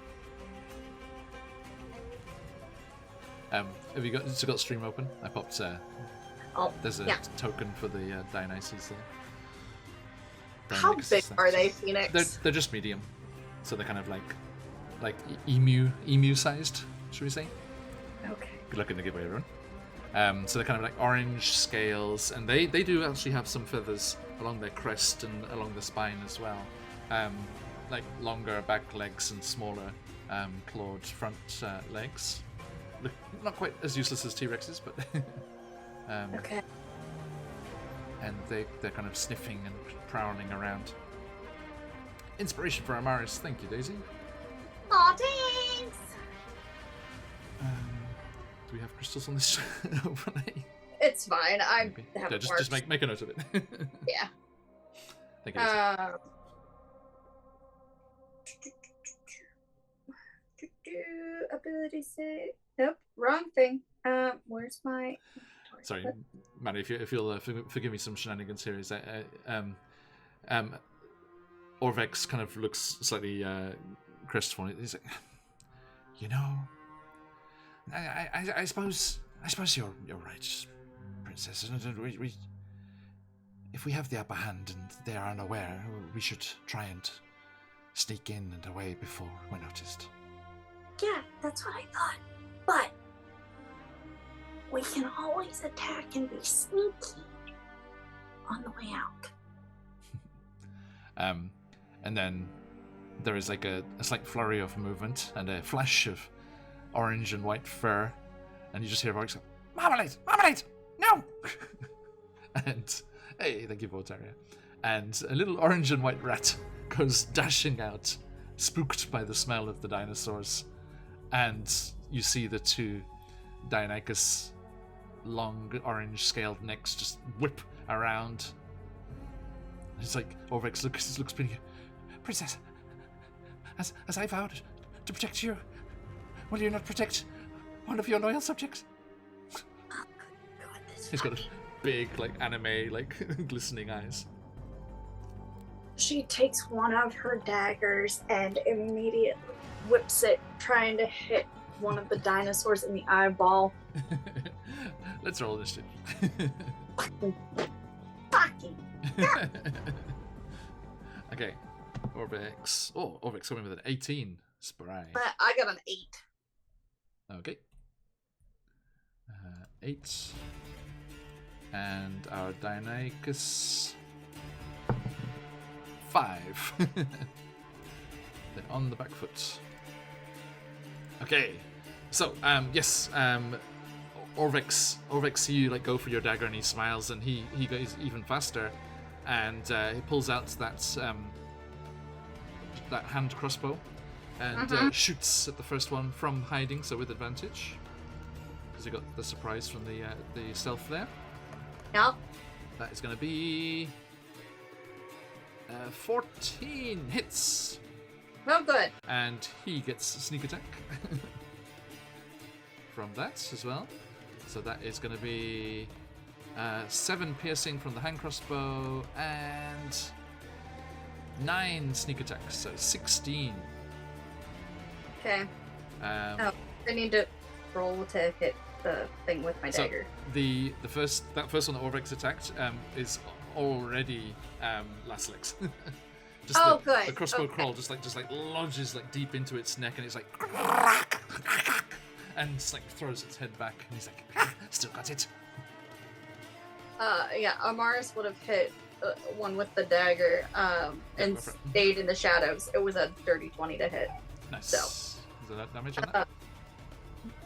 Have you got stream open? I popped. There's a token for the Dionysus there. How big are they, Phoenix? They're just medium, so they're kind of like emu sized, should we say? Okay. Good luck in the giveaway, everyone. So they're kind of like orange scales, and they do actually have some feathers along their crest and along the spine as well. Like longer back legs and smaller clawed front legs. Look not quite as useless as T-Rexes, but Okay. And they're kind of sniffing and prowling around. Inspiration for Amaris, thank you, Daisy. Aw, thanks! Do we have crystals on this overlay? It's fine. Just make a note of it. Yeah. Thank you, Daisy. Ability save. Nope, wrong thing. Where's my? Sorry, Maddie, if you'll forgive me some shenanigans here. Is Orvex kind of looks slightly crestfallen. He's like, I suppose you're right, Princess. If we have the upper hand and they are unaware, we should try and sneak in and away before we're noticed. Yeah, that's what I thought. But we can always attack and be sneaky on the way out. And then there is like a slight flurry of movement and a flash of orange and white fur, and you just hear a voice go, "Marmalade! Marmalade! No!" And hey, thank you, Voltaria. And a little orange and white rat goes dashing out, spooked by the smell of the dinosaurs. And you see the two Deinonychus long orange scaled necks just whip around. It's like Orvex looks pretty. Princess, as I vowed to protect you, will you not protect one of your loyal subjects? Oh, God, this He's got a big, like, anime, like, glistening eyes. She takes one of her daggers and immediately whips it, trying to hit one of the dinosaurs in the eyeball. Let's roll this shit. Fucking. Okay. Orvex. Oh, Orvex coming with an 18. Spry. But I got an 8. Okay. 8. And our Deinonychus 5. They're on the back foot. Okay. So, yes, Orvex, you like go for your dagger and he smiles and he goes even faster, and he pulls out that hand crossbow and shoots at the first one from hiding, so with advantage, because you got the surprise from the stealth there. Yep. That is going to be 14 hits. Oh, good. And he gets a sneak attack from that as well. So that is going to be 7 piercing from the hand crossbow and 9 sneak attacks, so 16. Okay. I need to roll to hit the thing with my dagger. The first one that Orvex attacked is already Laslex. Good. The crossbow crawl just lodges like deep into its neck, and it's like and just like throws its head back, and he's like, still got it. Yeah, Amaris would have hit one with the dagger and stayed in the shadows. It was a dirty 20 to hit. Nice. So. Is that damage on that?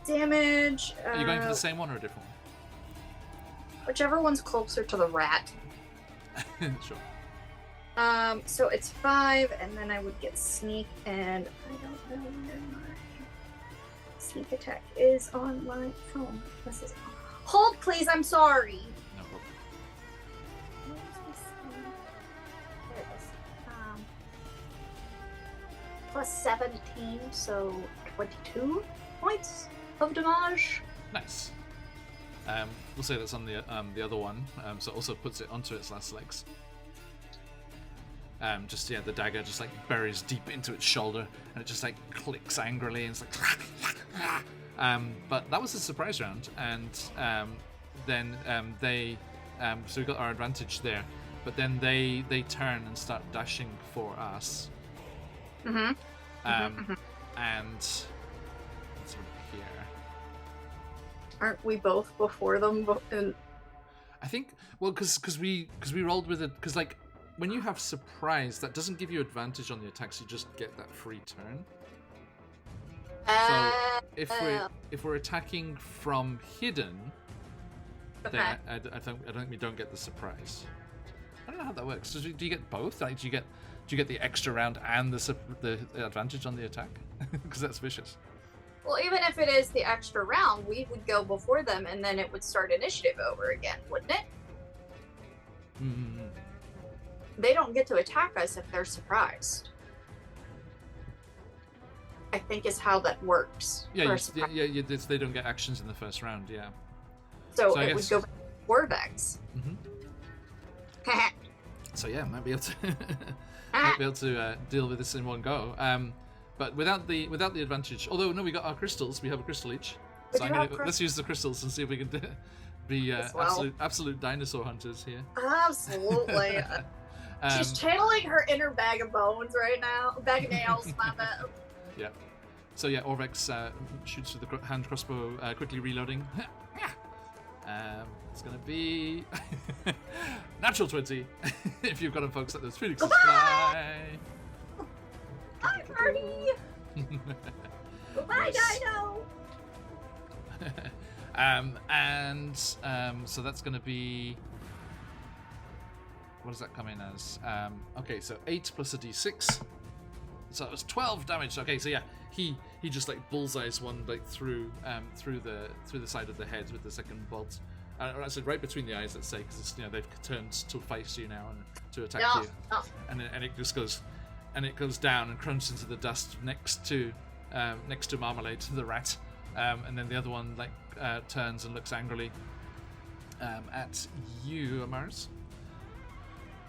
Damage. Are you going for the same one or a different one? Whichever one's closer to the rat. Sure. So it's 5, and then I would get sneak, and I don't know where my sneak attack is on my phone. This is. Hold, please. I'm sorry. No problem. Where's my sneak? There it is. Plus 17, so 22 points of damage. Nice. We'll say that's on the other one, so it also puts it onto its last legs. The dagger just like buries deep into its shoulder, and it just like clicks angrily, and it's like. But that was a surprise round, and then so we got our advantage there. But then they turn and start dashing for us. And let's here. Aren't we both before them? I think because we rolled with it, because like when you have surprise, that doesn't give you advantage on the attacks. You just get that free turn. So if we're attacking from hidden, then I don't think we don't get the surprise. I don't know how that works. Do you get both? Like, do you get the extra round and the advantage on the attack? Because that's vicious. Well, even if it is the extra round, we would go before them, and then it would start initiative over again, wouldn't it? Mm-hmm. They don't get to attack us if they're surprised. I think is how that works. Yeah, they don't get actions in the first round, yeah. So it would go Warvex. Mm-hmm. So yeah, might be able to deal with this in one go. But without the advantage, although no, we got our crystals. We have a crystal each. So let's use the crystals and see if we can be absolute dinosaur hunters here. Absolutely. She's channeling her inner bag of bones right now. Bag of nails, my bad. Yeah. So yeah, Orvex shoots with the hand crossbow, quickly reloading. It's gonna be natural 20 if you've got them, folks. That those Phoenixes fly. Bye, Marty. Goodbye, Dino. So that's gonna be. What does that come in as? Okay, so 8 plus a d6. So it was 12 damage. Okay, so yeah, he just like bullseyes one like through the side of the head with the second bolt. I said right between the eyes, let's say, because they've turned to face you now and to attack you. And it just goes, and it goes down and crunches into the dust next to Marmalade, the rat. And then the other one turns and looks angrily at you, Amaris.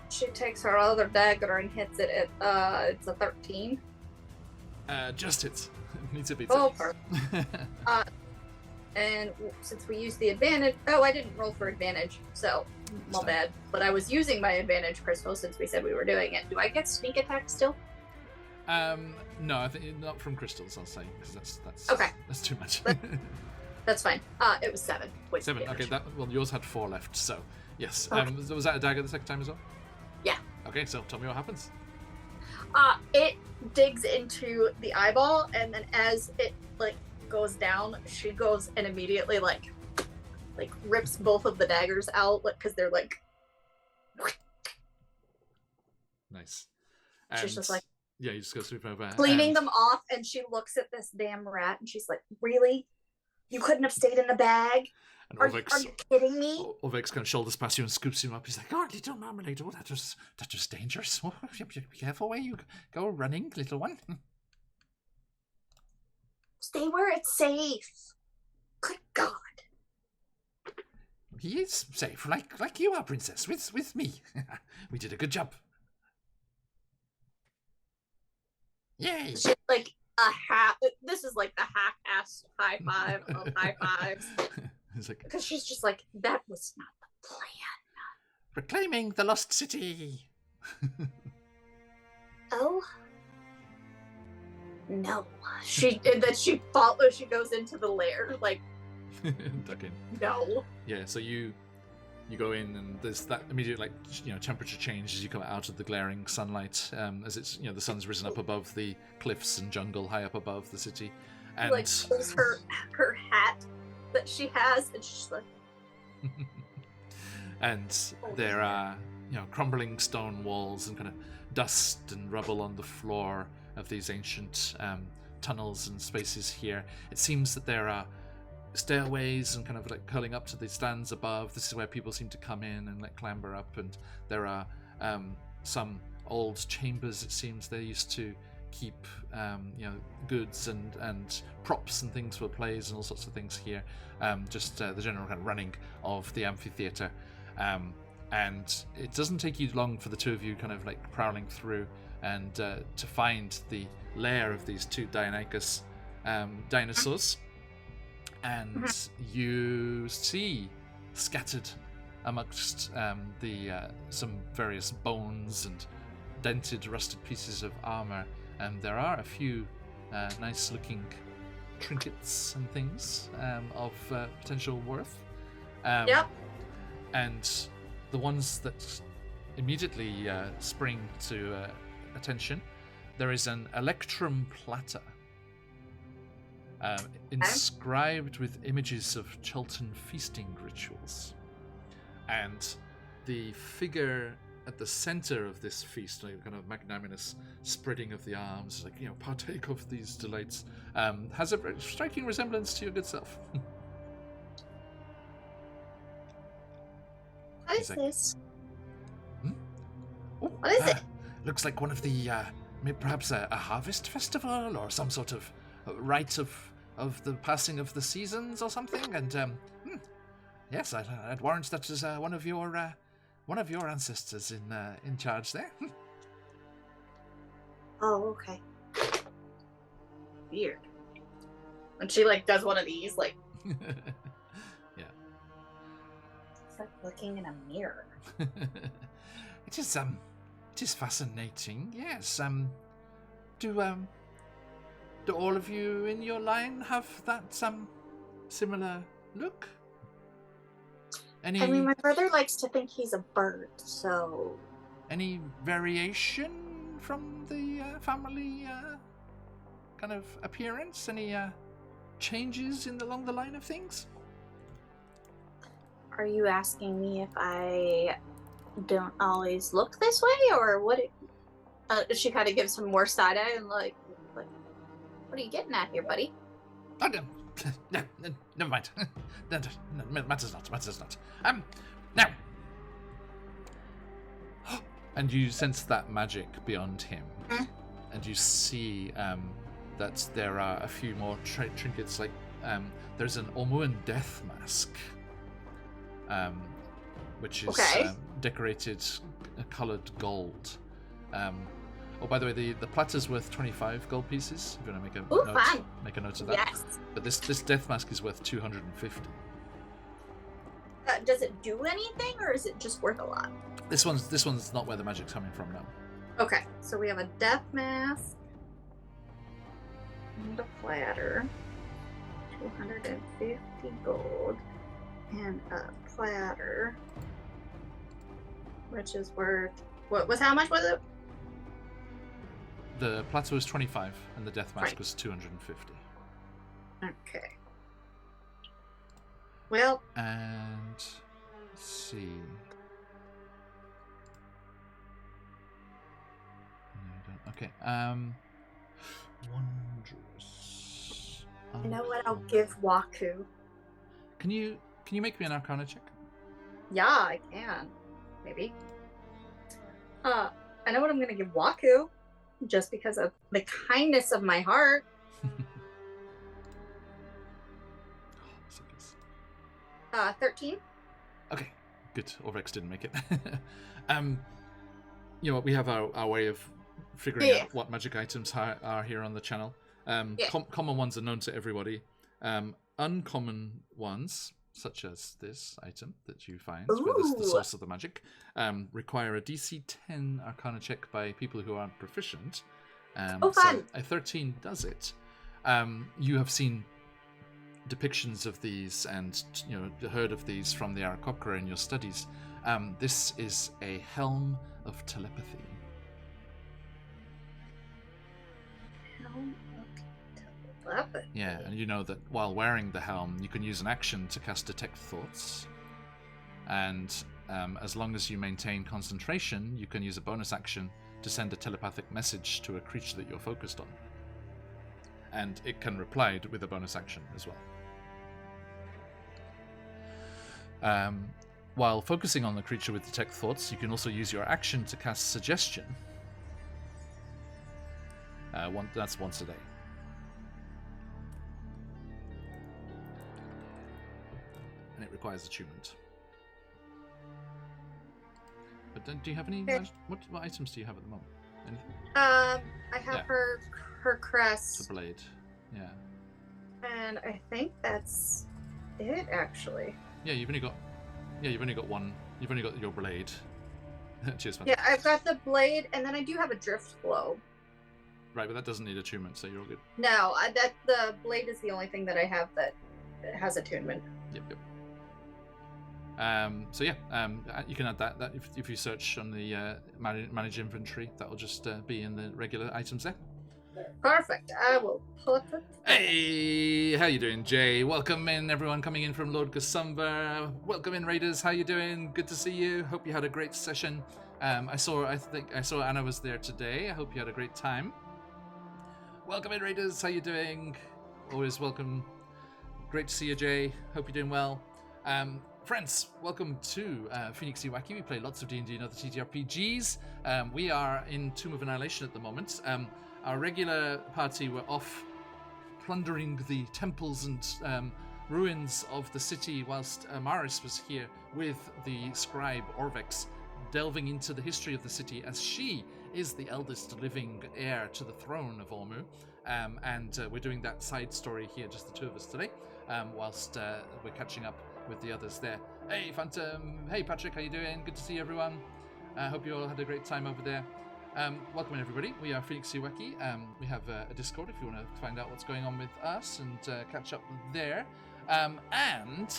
She takes her other dagger and hits it at it's a 13. Just hits. Needs to be. Oh, perfect. And since we used the advantage, I didn't roll for advantage, so my bad. But I was using my advantage crystal since we said we were doing it. Do I get sneak attack still? No, I think not from crystals. I'll say because that's okay. That's too much. That's fine. It was 7. 7. Damage. Okay. Yours had 4 left. So yes. Okay. Was that a dagger the second time as well? Yeah. Okay. So tell me what happens. It digs into the eyeball, and then as it goes down, she goes and immediately rips both of the daggers out because they're nice. She's just yeah, you just go sweep over, cleaning them off, and she looks at this damn rat and she's like, really? You couldn't have stayed in the bag? Are you kidding me? Orvex kind of shoulders past you and scoops him up. He's like, oh, little Marmalade, that was dangerous. Oh, be careful where you go running, little one. Stay where it's safe. Good God. He is safe, like you are, princess, with me. We did a good job. Yay! She's like a half. This is like the half-assed high five of high fives. Because she's just like, that was not the plan. Reclaiming the lost city. Oh. No. She follows. She goes into the lair duck in. No. Yeah. So you go in, and there's that immediate temperature change as you come out of the glaring sunlight. As it's the sun's risen up above the cliffs and jungle high up above the city, and pulls her hat that she has, and she's like. And there are crumbling stone walls and kind of dust and rubble on the floor of these ancient tunnels and spaces here. It seems that there are stairways and kind of curling up to the stands above. This is where people seem to come in and clamber up, and there are some old chambers. It seems they used to keep goods and props and things for plays and all sorts of things here. Just the general kind of running of the amphitheater. And it doesn't take you long for the two of you kind of prowling through and to find the lair of these two Deinonychus dinosaurs. And you see scattered amongst some various bones and dented, rusted pieces of armor, and there are a few nice-looking trinkets and things of potential worth. Yep. And the ones that immediately spring to attention, there is an electrum platter inscribed with images of Chelton feasting rituals. And the figure at the center of this feast, kind of magnanimous spreading of the arms, partake of these delights, has a very striking resemblance to your good self. What is this? Oh, what is it? Looks like one of the, perhaps a harvest festival or some sort of rite of the passing of the seasons or something. And yes, I'd warrant that is one of your ancestors in charge there. Oh, okay. Weird. And she does one of these Yeah. It's like looking in a mirror. It is fascinating. Yes. Do all of you in your line have that similar look? Any? I mean, my brother likes to think he's a bird, so. Any variation from the family kind of appearance? Any changes along the line of things? Are you asking me if I don't always look this way, or what? She kind of gives him more side eye and like, what are you getting at here, buddy? Oh, no, never mind. No, matters not. Now. And you sense that magic beyond him, and you see that there are a few more trinkets. Like there's an Omuan death mask, which is decorated, coloured gold. Oh, by the way, the platter's worth 25 gold pieces. If you want to make a note of that. Yes. But this death mask is worth 250. Does it do anything, or is it just worth a lot? This one's not where the magic's coming from now. Okay, so we have a death mask and a platter, 250 gold, and a platter, which is worth how much was it? The platter was 25, and the death mask was 250. Okay. Well. And let's see. Okay. Wondrous. You know what? I'll give Waku. Can you make me an Arcana check? Yeah, I can. Maybe. I know what I'm gonna give Waku, just because of the kindness of my heart. 13. Okay, good. Orvex didn't make it. You know what? We have our way of figuring out what magic items are here on the channel. Common ones are known to everybody. Uncommon ones, such as this item that you find, where this is the source of the magic, require a DC 10 Arcana check by people who aren't proficient. Fun! So a 13 does it. You have seen depictions of these and heard of these from the Aarakocra in your studies. This is a helm of telepathy. Yeah, and you know that while wearing the helm, you can use an action to cast Detect Thoughts. And as long as you maintain concentration, you can use a bonus action to send a telepathic message to a creature that you're focused on. And it can reply with a bonus action as well. While focusing on the creature with Detect Thoughts, you can also use your action to cast Suggestion. That's once a day. And it requires attunement. But do you have any... What items do you have at the moment? Anything? I have her crest. The blade. Yeah. And I think that's it, actually. Yeah, you've only got one. You've only got your blade. Cheers, man. Yeah, I've got the blade, and then I do have a drift globe. Right, but that doesn't need attunement, so you're all good. No, the blade is the only thing that I have that has attunement. Yep. So yeah, you can add that if you search on the manage inventory, that will just be in the regular items there. Perfect. I will put it. Hey, how you doing, Jay? Welcome in, everyone coming in from Lord Gasumba. Welcome in, Raiders. How you doing? Good to see you. Hope you had a great session. I saw Anna was there today. I hope you had a great time. Welcome in, Raiders. How you doing? Always welcome. Great to see you, Jay. Hope you're doing well. Friends, welcome to QuestJunkiesUK. We play lots of D&D and other TTRPGs. We are in Tomb of Annihilation at the moment. Our regular party were off plundering the temples and ruins of the city, whilst Maris was here with the scribe Orvex, delving into the history of the city, as she is the eldest living heir to the throne of Ormu. And we're doing that side story here, just the two of us today. whilst we're catching up with the others there. Hey, Phantom. Hey, Patrick. How you doing? Good to see everyone. I hope you all had a great time over there. Welcome in, everybody. We are QuestJunkiesUK. We have a Discord if you want to find out what's going on with us and catch up there. And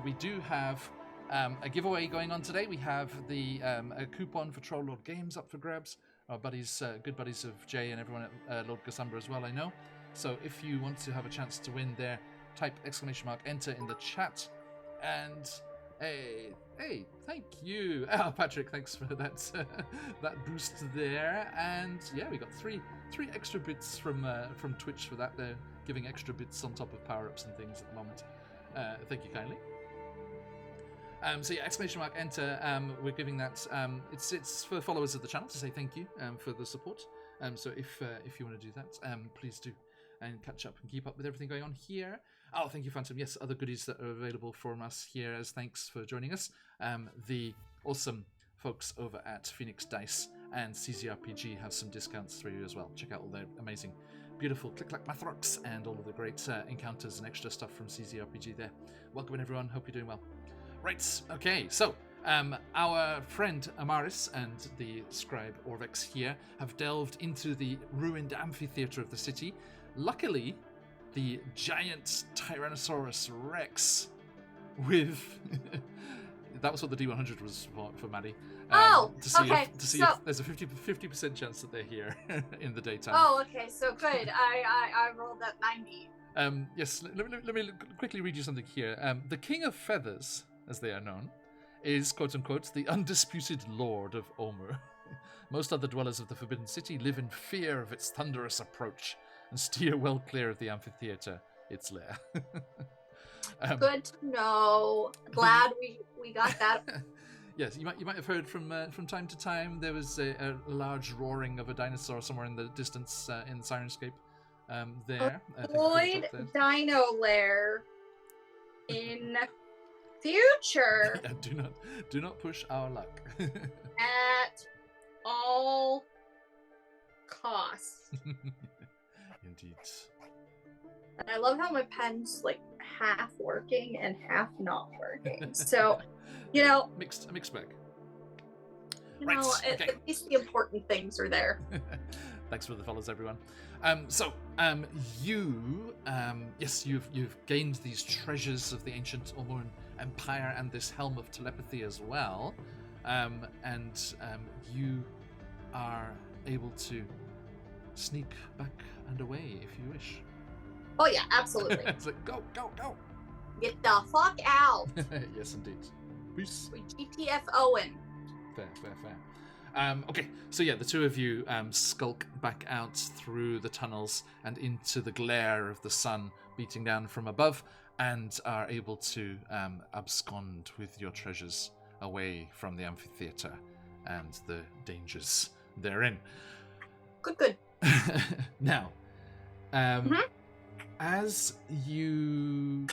we do have a giveaway going on today. We have a coupon for Troll Lord Games up for grabs. Our buddies, good buddies of Jay and everyone at Lord Gassumber as well, I know. So if you want to have a chance to win there, type !enter in the chat. And hey, thank you. Oh, Patrick, thanks for that that boost there. And yeah, we got three extra bits from Twitch for that. They're giving extra bits on top of power-ups and things at the moment. Thank you kindly. So yeah, !enter. We're giving that. It's for followers of the channel to say thank you for the support. So if you want to do that, please do, and catch up and keep up with everything going on here. Oh, thank you, Phantom. Yes, other goodies that are available from us here as thanks for joining us. The awesome folks over at Phoenix Dice and CZRPG have some discounts for you as well. Check out all their amazing, beautiful Click-Clack Mathrocks and all of the great encounters and extra stuff from CZRPG there. Welcome in, everyone. Hope you're doing well. Right, okay, so our friend Amaris and the scribe Orvex here have delved into the ruined amphitheater of the city. Luckily, the giant Tyrannosaurus Rex with... that was what the D100 was for Maddie. To see if there's a 50% chance that they're here in the daytime. Oh, okay, so good. I rolled at 90. Yes, let me quickly read you something here. The King of Feathers, as they are known, is, quote-unquote, the undisputed lord of Omer. Most other dwellers of the Forbidden City live in fear of its thunderous approach and steer well clear of the amphitheater, its lair. Good to know. Glad we got that. Yes, you might have heard from time to time there was a large roaring of a dinosaur somewhere in the distance in the Sirenscape. There. Avoid Dino Lair in future. Yeah, do not push our luck. At all costs. Indeed. And I love how my pen's like half working and half not working. So, you know, a mixed bag. Right. At least the important things are there. Thanks for the follows, everyone. You've gained these treasures of the ancient Omoran Empire and this helm of telepathy as well, and you are able to sneak back and away if you wish. Oh yeah, absolutely. It's like go. Get the fuck out. Yes, indeed. Peace. We GTFOing. Fair. Okay, so yeah, the two of you skulk back out through the tunnels and into the glare of the sun beating down from above, and are able to abscond with your treasures away from the amphitheater and the dangers therein. Good. Now, as you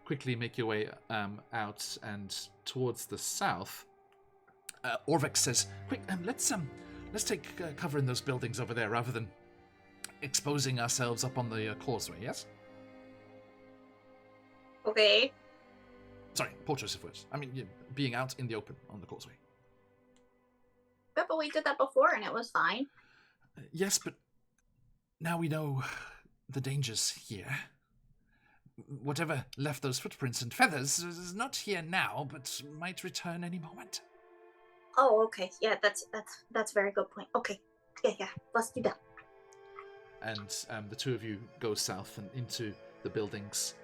quickly make your way out and towards the south, Orvex says, "Quick, let's take cover in those buildings over there rather than exposing ourselves up on the causeway." Yes. Okay. Sorry, poor choice of words. I mean, being out in the open on the causeway. Yeah, but we did that before and it was fine. Yes, but now we know the dangers here. Whatever left those footprints and feathers is not here now, but might return any moment. Oh, okay. Yeah, that's a very good point. Okay. Yeah. Let's do that. And the two of you go south and into the buildings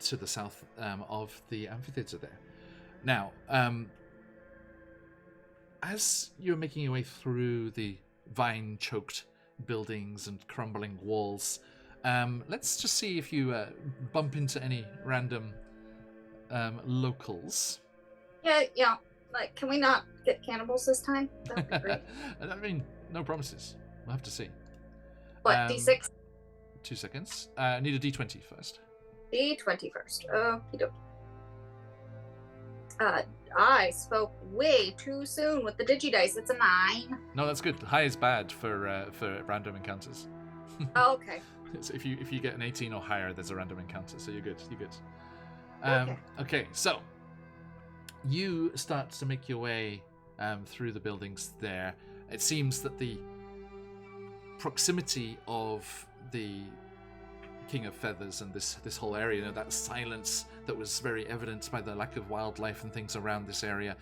to the south of the amphitheater there. Now, as you're making your way through the vine-choked buildings and crumbling walls, let's just see if you bump into any random locals. Yeah. Like, can we not get cannibals this time? That would be great. I mean, no promises. We'll have to see. What, D6? 2 seconds. I need a D20 first. D20 first. Okey-doke. I spoke way too soon with the digidice. It's a 9. No, that's good. High is bad for random encounters. Oh, okay. So if you get an 18 or higher, there's a random encounter. So you're good. You're good. Okay. So you start to make your way through the buildings there. It seems that the proximity of the King of Feathers and this whole area, you know, that silence that was very evident by the lack of wildlife and things around this area,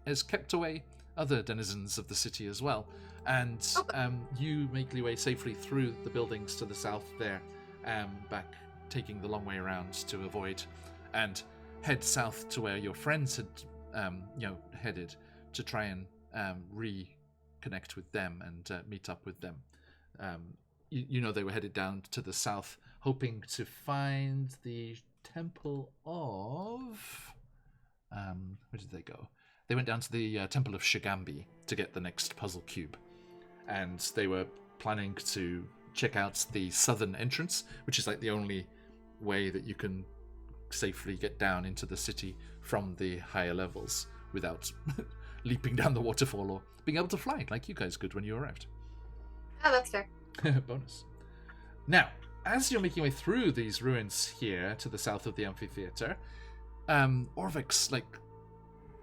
has kept away other denizens of the city as well. And you make your way safely through the buildings to the south there, back taking the long way around to avoid, and head south to where your friends had headed to try and reconnect with them and meet up with them. You know, they were headed down to the south, hoping to find the Temple of... where did they go? They went down to the Temple of Shigambi to get the next puzzle cube. And they were planning to check out the southern entrance, which is like the only way that you can safely get down into the city from the higher levels without leaping down the waterfall or being able to fly like you guys could when you arrived. Oh, that's fair. Bonus. Now, as you're making your way through these ruins here to the south of the amphitheater, Orvix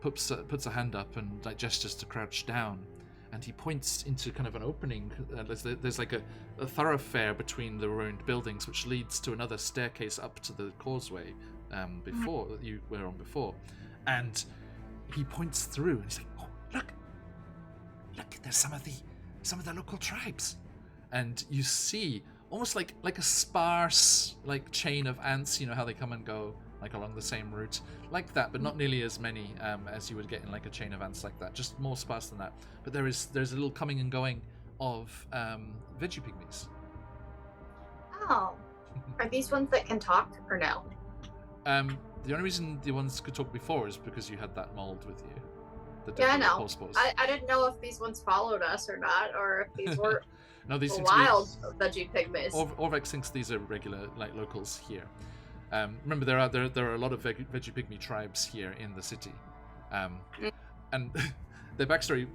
puts a hand up and gestures to crouch down, and he points into kind of an opening. There's like a thoroughfare between the ruined buildings, which leads to another staircase up to the causeway before that you were on before, and he points through and he's like, "Oh, look! There's some of the local tribes." And you see almost like a sparse chain of ants, you know how they come and go along the same route, like that, but not nearly as many as you would get in a chain of ants like that, just more sparse than that. But there's a little coming and going of veggie pygmies. Oh, are these ones that can talk or no? The only reason the ones could talk before is because you had that mold with you. Yeah, I know. I didn't know if these ones followed us or not, or if these were no, these wild veggie pygmies. Orvex thinks these are regular locals here. Remember, there are a lot of veggie pygmy tribes here in the city, and their backstory.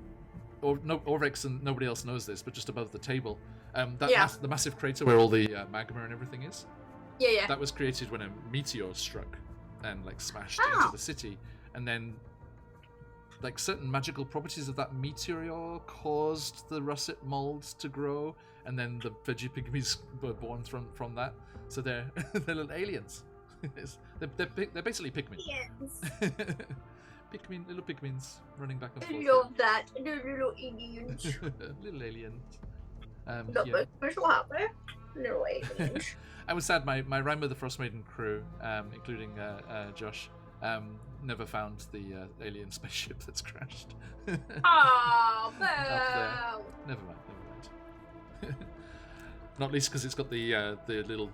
Orvex and nobody else knows this, but just above the table, the massive crater where all the magma and everything is. Yeah. That was created when a meteor struck and smashed into the city, and then certain magical properties of that meteor caused the russet mold to grow, and then the veggie pygmies were born from that. So they're little aliens. they're basically Pikmin. Yes. Little Pikmins running back and forth. I love that. They're little aliens. Little aliens. That makes me so happy. Little aliens. I was sad. My Rhyme with the Frost Maiden crew, including Josh, never found the alien spaceship that's crashed. Oh, no. Never mind. Not least because it's got the little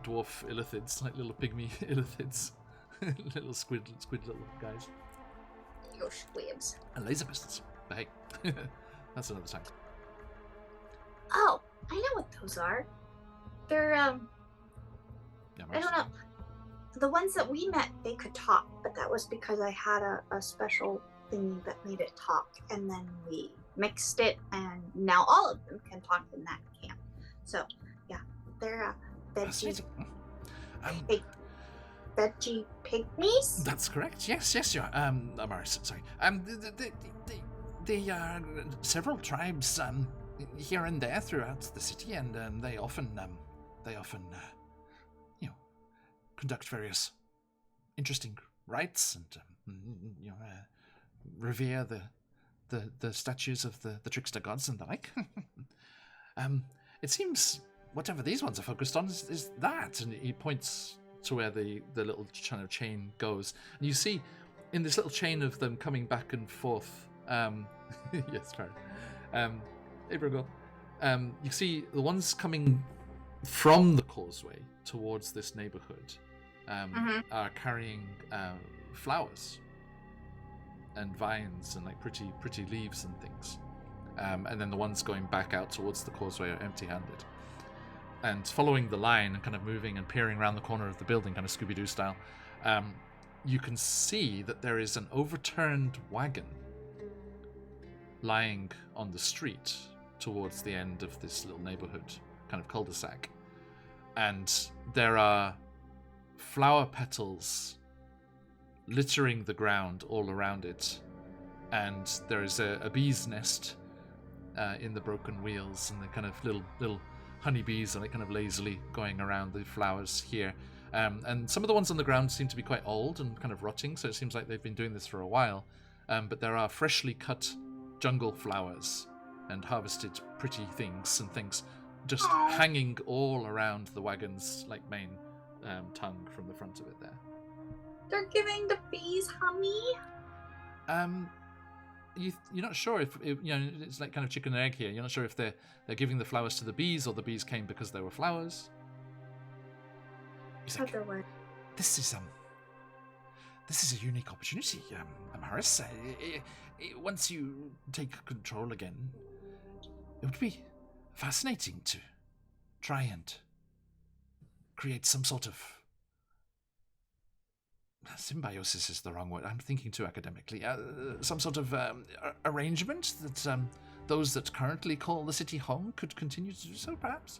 dwarf illithids, little pygmy illithids, little squid little guys. Your squibs. And laser pistols. But hey, that's another time. Oh, I know what those are. They're I don't know. The ones that we met, they could talk, but that was because I had a special thingy that made it talk, and then we mixed it, and now all of them can talk in that camp. So, yeah, they're veggie pygmies. That's correct. Yes, you are. Amaris, sorry. The several tribes here and there throughout the city, and they often conduct various interesting rites and revere the statues of the trickster gods and the like. It seems whatever these ones are focused on is that, and he points to where the little kind of chain goes, and you see in this little chain of them coming back and forth. Yes, sorry. Abraham, you see the ones coming from the causeway towards this neighborhood are carrying flowers and vines and pretty leaves and things, and then the ones going back out towards the causeway are empty-handed. And following the line and kind of moving and peering around the corner of the building, kind of Scooby-Doo style, you can see that there is an overturned wagon lying on the street towards the end of this little neighborhood, kind of cul-de-sac. And there are flower petals littering the ground all around it. And there is a bee's nest in the broken wheels, and the kind of little honeybees on it kind of lazily going around the flowers here. And some of the ones on the ground seem to be quite old and kind of rotting, so it seems like they've been doing this for a while. But there are freshly cut jungle flowers and harvested pretty things and things just hanging all around the wagon's like main tongue from the front of it there. They're giving the bees honey? You're not sure if it's like kind of chicken and egg here. You're not sure if they're giving the flowers to the bees or the bees came because they were flowers. He's like, this is a unique opportunity, Amaris. Once you take control again, it would be fascinating to try and create some sort of symbiosis is the wrong word. I'm thinking too academically. Some sort of arrangement that those that currently call the city home could continue to do so, perhaps?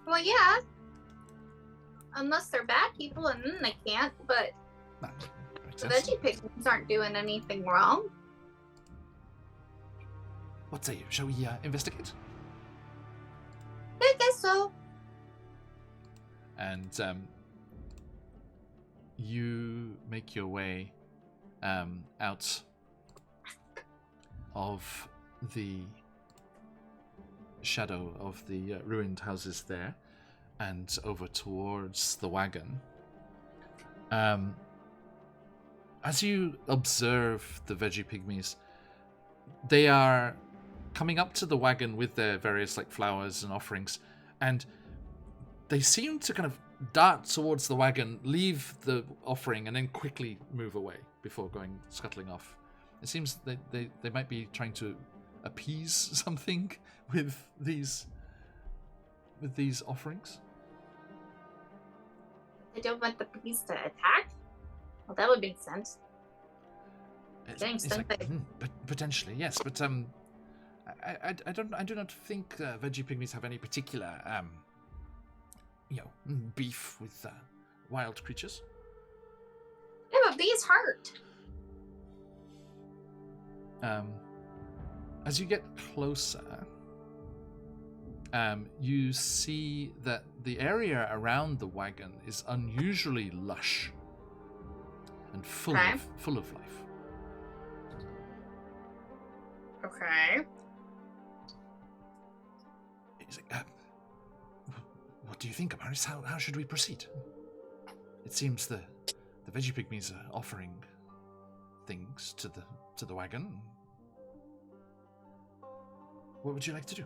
Well, yeah. Unless they're bad people, and then they can't, but the veggie pigments aren't doing anything wrong. What say you? Shall we investigate? I guess so. And you make your way out of the shadow of the ruined houses there and over towards the wagon. As you observe the veggie pygmies, they are coming up to the wagon with their various like flowers and offerings, and they seem to kind of dart towards the wagon, leave the offering, and then quickly move away before going scuttling off. It seems they might be trying to appease something with these offerings. They don't want the bees to attack? Well, that would make sense. Potentially, yes, but I do not think veggie pygmies have any particular beef with wild creatures. Yeah, but bees hurt. As you get closer, you see that the area around the wagon is unusually lush and full of life. Okay. He's like, what do you think, Amaris? How should we proceed? It seems the veggie pygmies are offering things to the wagon. What would you like to do?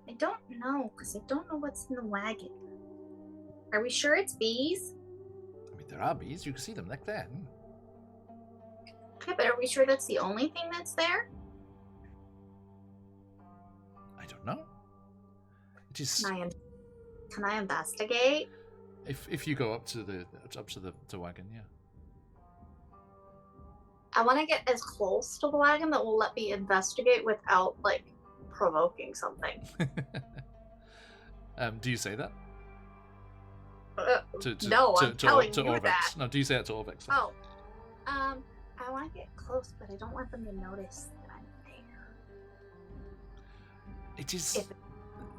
I don't know, because I don't know what's in the wagon. Are we sure it's bees? I mean, there are bees. You can see them like there. Okay, but are we sure that's the only thing that's there? I don't know. It is. Can I investigate? If you go up to the wagon, yeah. I want to get as close to the wagon that will let me investigate without provoking something. Do you say that? I'm telling you Orvex. that. No, do you say that to Orvex? Oh, I want to get close, but I don't want them to notice that I'm there. It is.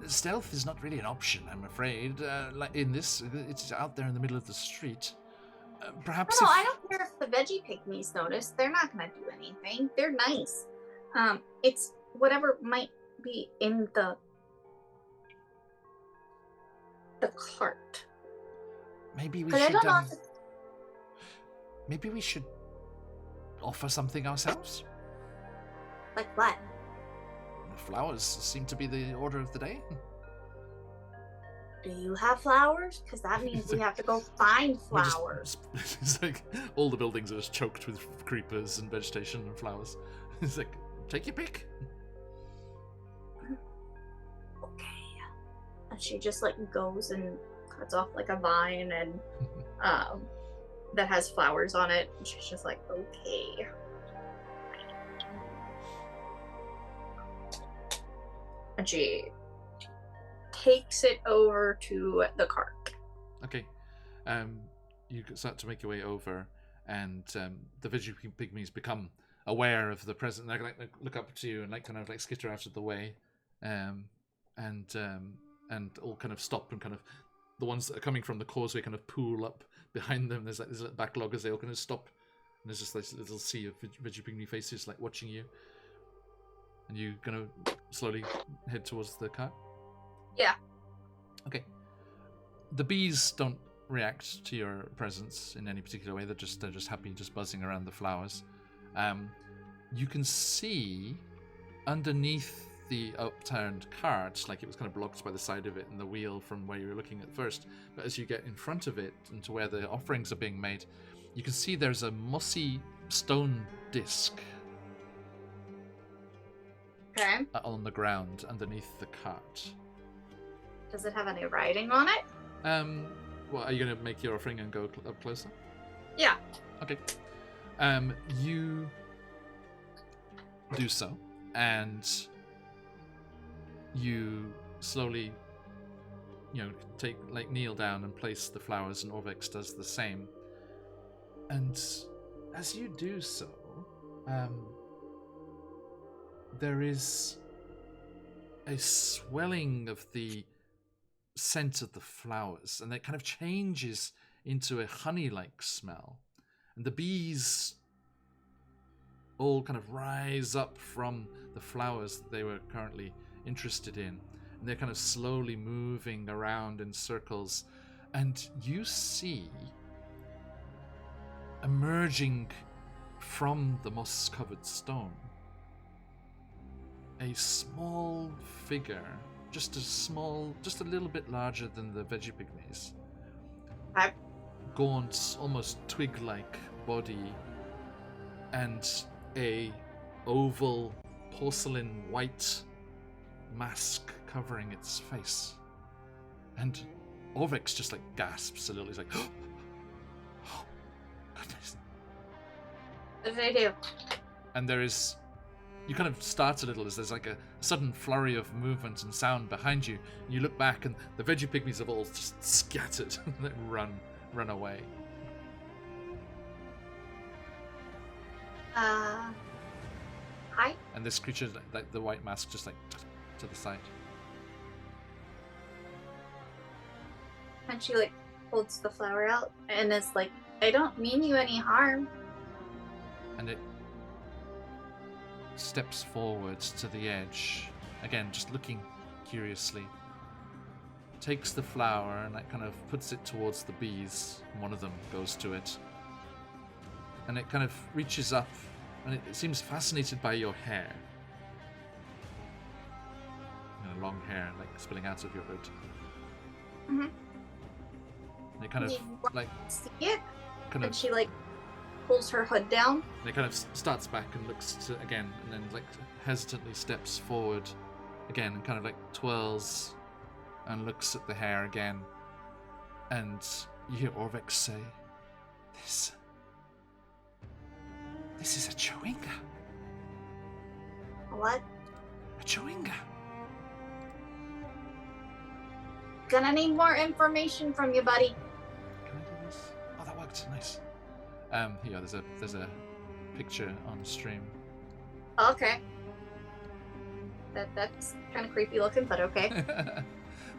Stealth is not really an option, I'm afraid. Like in this, it's out there in the middle of the street. Perhaps. No, I don't care if the veggie pygmies notice. They're not going to do anything. They're nice. It's whatever might be in the cart. Maybe we should. Maybe we should offer something ourselves. Like what? Flowers seem to be the order of the day. Do you have flowers? Because that means we have to go find flowers. It's like all the buildings are just choked with creepers and vegetation and flowers. It's like, take your pick. Okay. And she just goes and cuts off a vine and that has flowers on it. And she's just like, okay. And she takes it over to the cart. Okay. You start to make your way over, and the veggie pygmies become aware of the presence. They like look up to you and like kind of like skitter out of the way, and all kind of stop and kind of the ones that are coming from the causeway kind of pool up behind them. There's like this little backlog as they all kind of stop, and there's just this little sea of veggie pygmy faces like watching you. And you gonna slowly head towards the cart? Yeah. Okay. The bees don't react to your presence in any particular way. They're just happy, just buzzing around the flowers. You can see underneath the upturned cart, like it was kind of blocked by the side of it and the wheel from where you were looking at first. But as you get in front of it and to where the offerings are being made, you can see there's a mossy stone disc. Okay. On the ground underneath the cart. Does it have any writing on it? Well, are you going to make your offering and go up closer? Yeah. Okay. You do so, and you slowly, kneel down and place the flowers, and Orvex does the same. And as you do so, there is a swelling of the scent of the flowers, and it kind of changes into a honey-like smell. And the bees all kind of rise up from the flowers that they were currently interested in. And they're kind of slowly moving around in circles. And you see emerging from the moss-covered stone a small figure, just a little bit larger than the veggie pygmies. Gaunt, almost twig-like body, and a oval porcelain white mask covering its face. And Orvex just like gasps a little. He's like, "Oh, goodness!" What did I do? And there is. You kind of start a little as there's like a sudden flurry of movement and sound behind you. You look back and the veggie pygmies have all just scattered and run away. Hi? And this creature, like the white mask, just like to the side. And she like holds the flower out and is like, I don't mean you any harm. And it steps forward to the edge, again just looking curiously, takes the flower and like kind of puts it towards the bees. One of them goes to it, and it kind of reaches up, and it seems fascinated by your hair. Long hair like spilling out of your hood. Mm-hmm. And it kind of like see it? kind and of she like pulls her hood down. And it kind of starts back and looks to again, and then like hesitantly steps forward again and kind of like twirls and looks at the hair again. And you hear Orvex say, This is a chewinga. What? A chewinga. Gonna need more information from you, buddy. Can I do this? Oh, that worked. Nice. Yeah, there's a picture on stream. Okay. That's kind of creepy looking, but okay.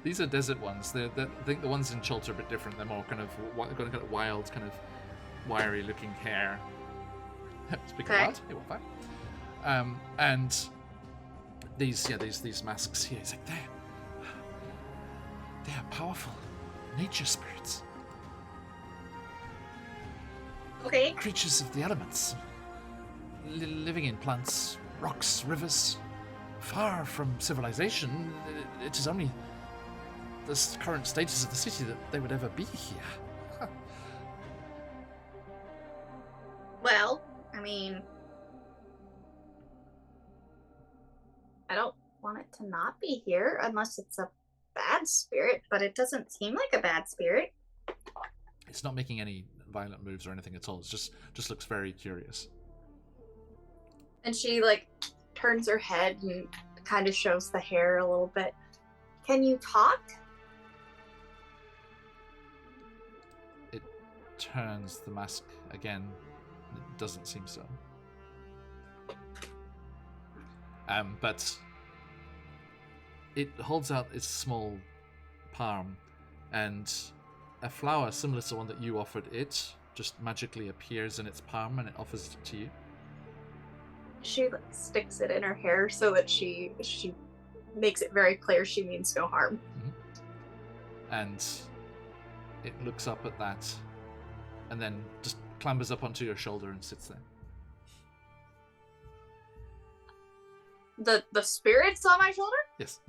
These are desert ones. I think the ones in Chult are a bit different. They're more kind of wild, kind of wiry looking hair. Speaking of wild, hey, what fine. And these masks here. It's like they are powerful nature spirits. Okay. Creatures of the elements, living in plants, rocks, rivers, far from civilization. It is only the current status of the city that they would ever be here. Well, I mean, I don't want it to not be here unless it's a bad spirit, but it doesn't seem like a bad spirit. It's not making any violent moves or anything at all. It just looks very curious. And she like turns her head and kind of shows the hair a little bit. Can you talk? It turns the mask again. It doesn't seem so. But it holds out its small palm, and a flower similar to the one that you offered it just magically appears in its palm, and it offers it to you. She sticks it in her hair so that she makes it very clear she means no harm. Mm-hmm. And it looks up at that, and then just clambers up onto your shoulder and sits there. The spirit's on my shoulder? Yes.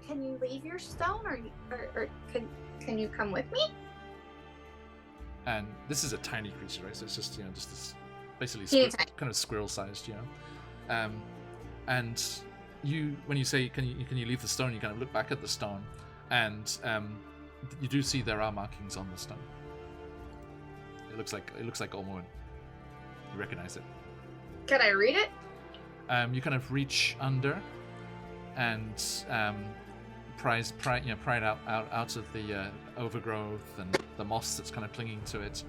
Can you leave your stone, or can you come with me? And this is a tiny creature, right? So it's just just this basically kind of squirrel-sized, and you, when you say can you leave the stone, you kind of look back at the stone, and you do see there are markings on the stone. It looks like Olmoen. You recognize it. Can I read it? You kind of reach under and pry it out of the overgrowth and the moss that's kind of clinging to it,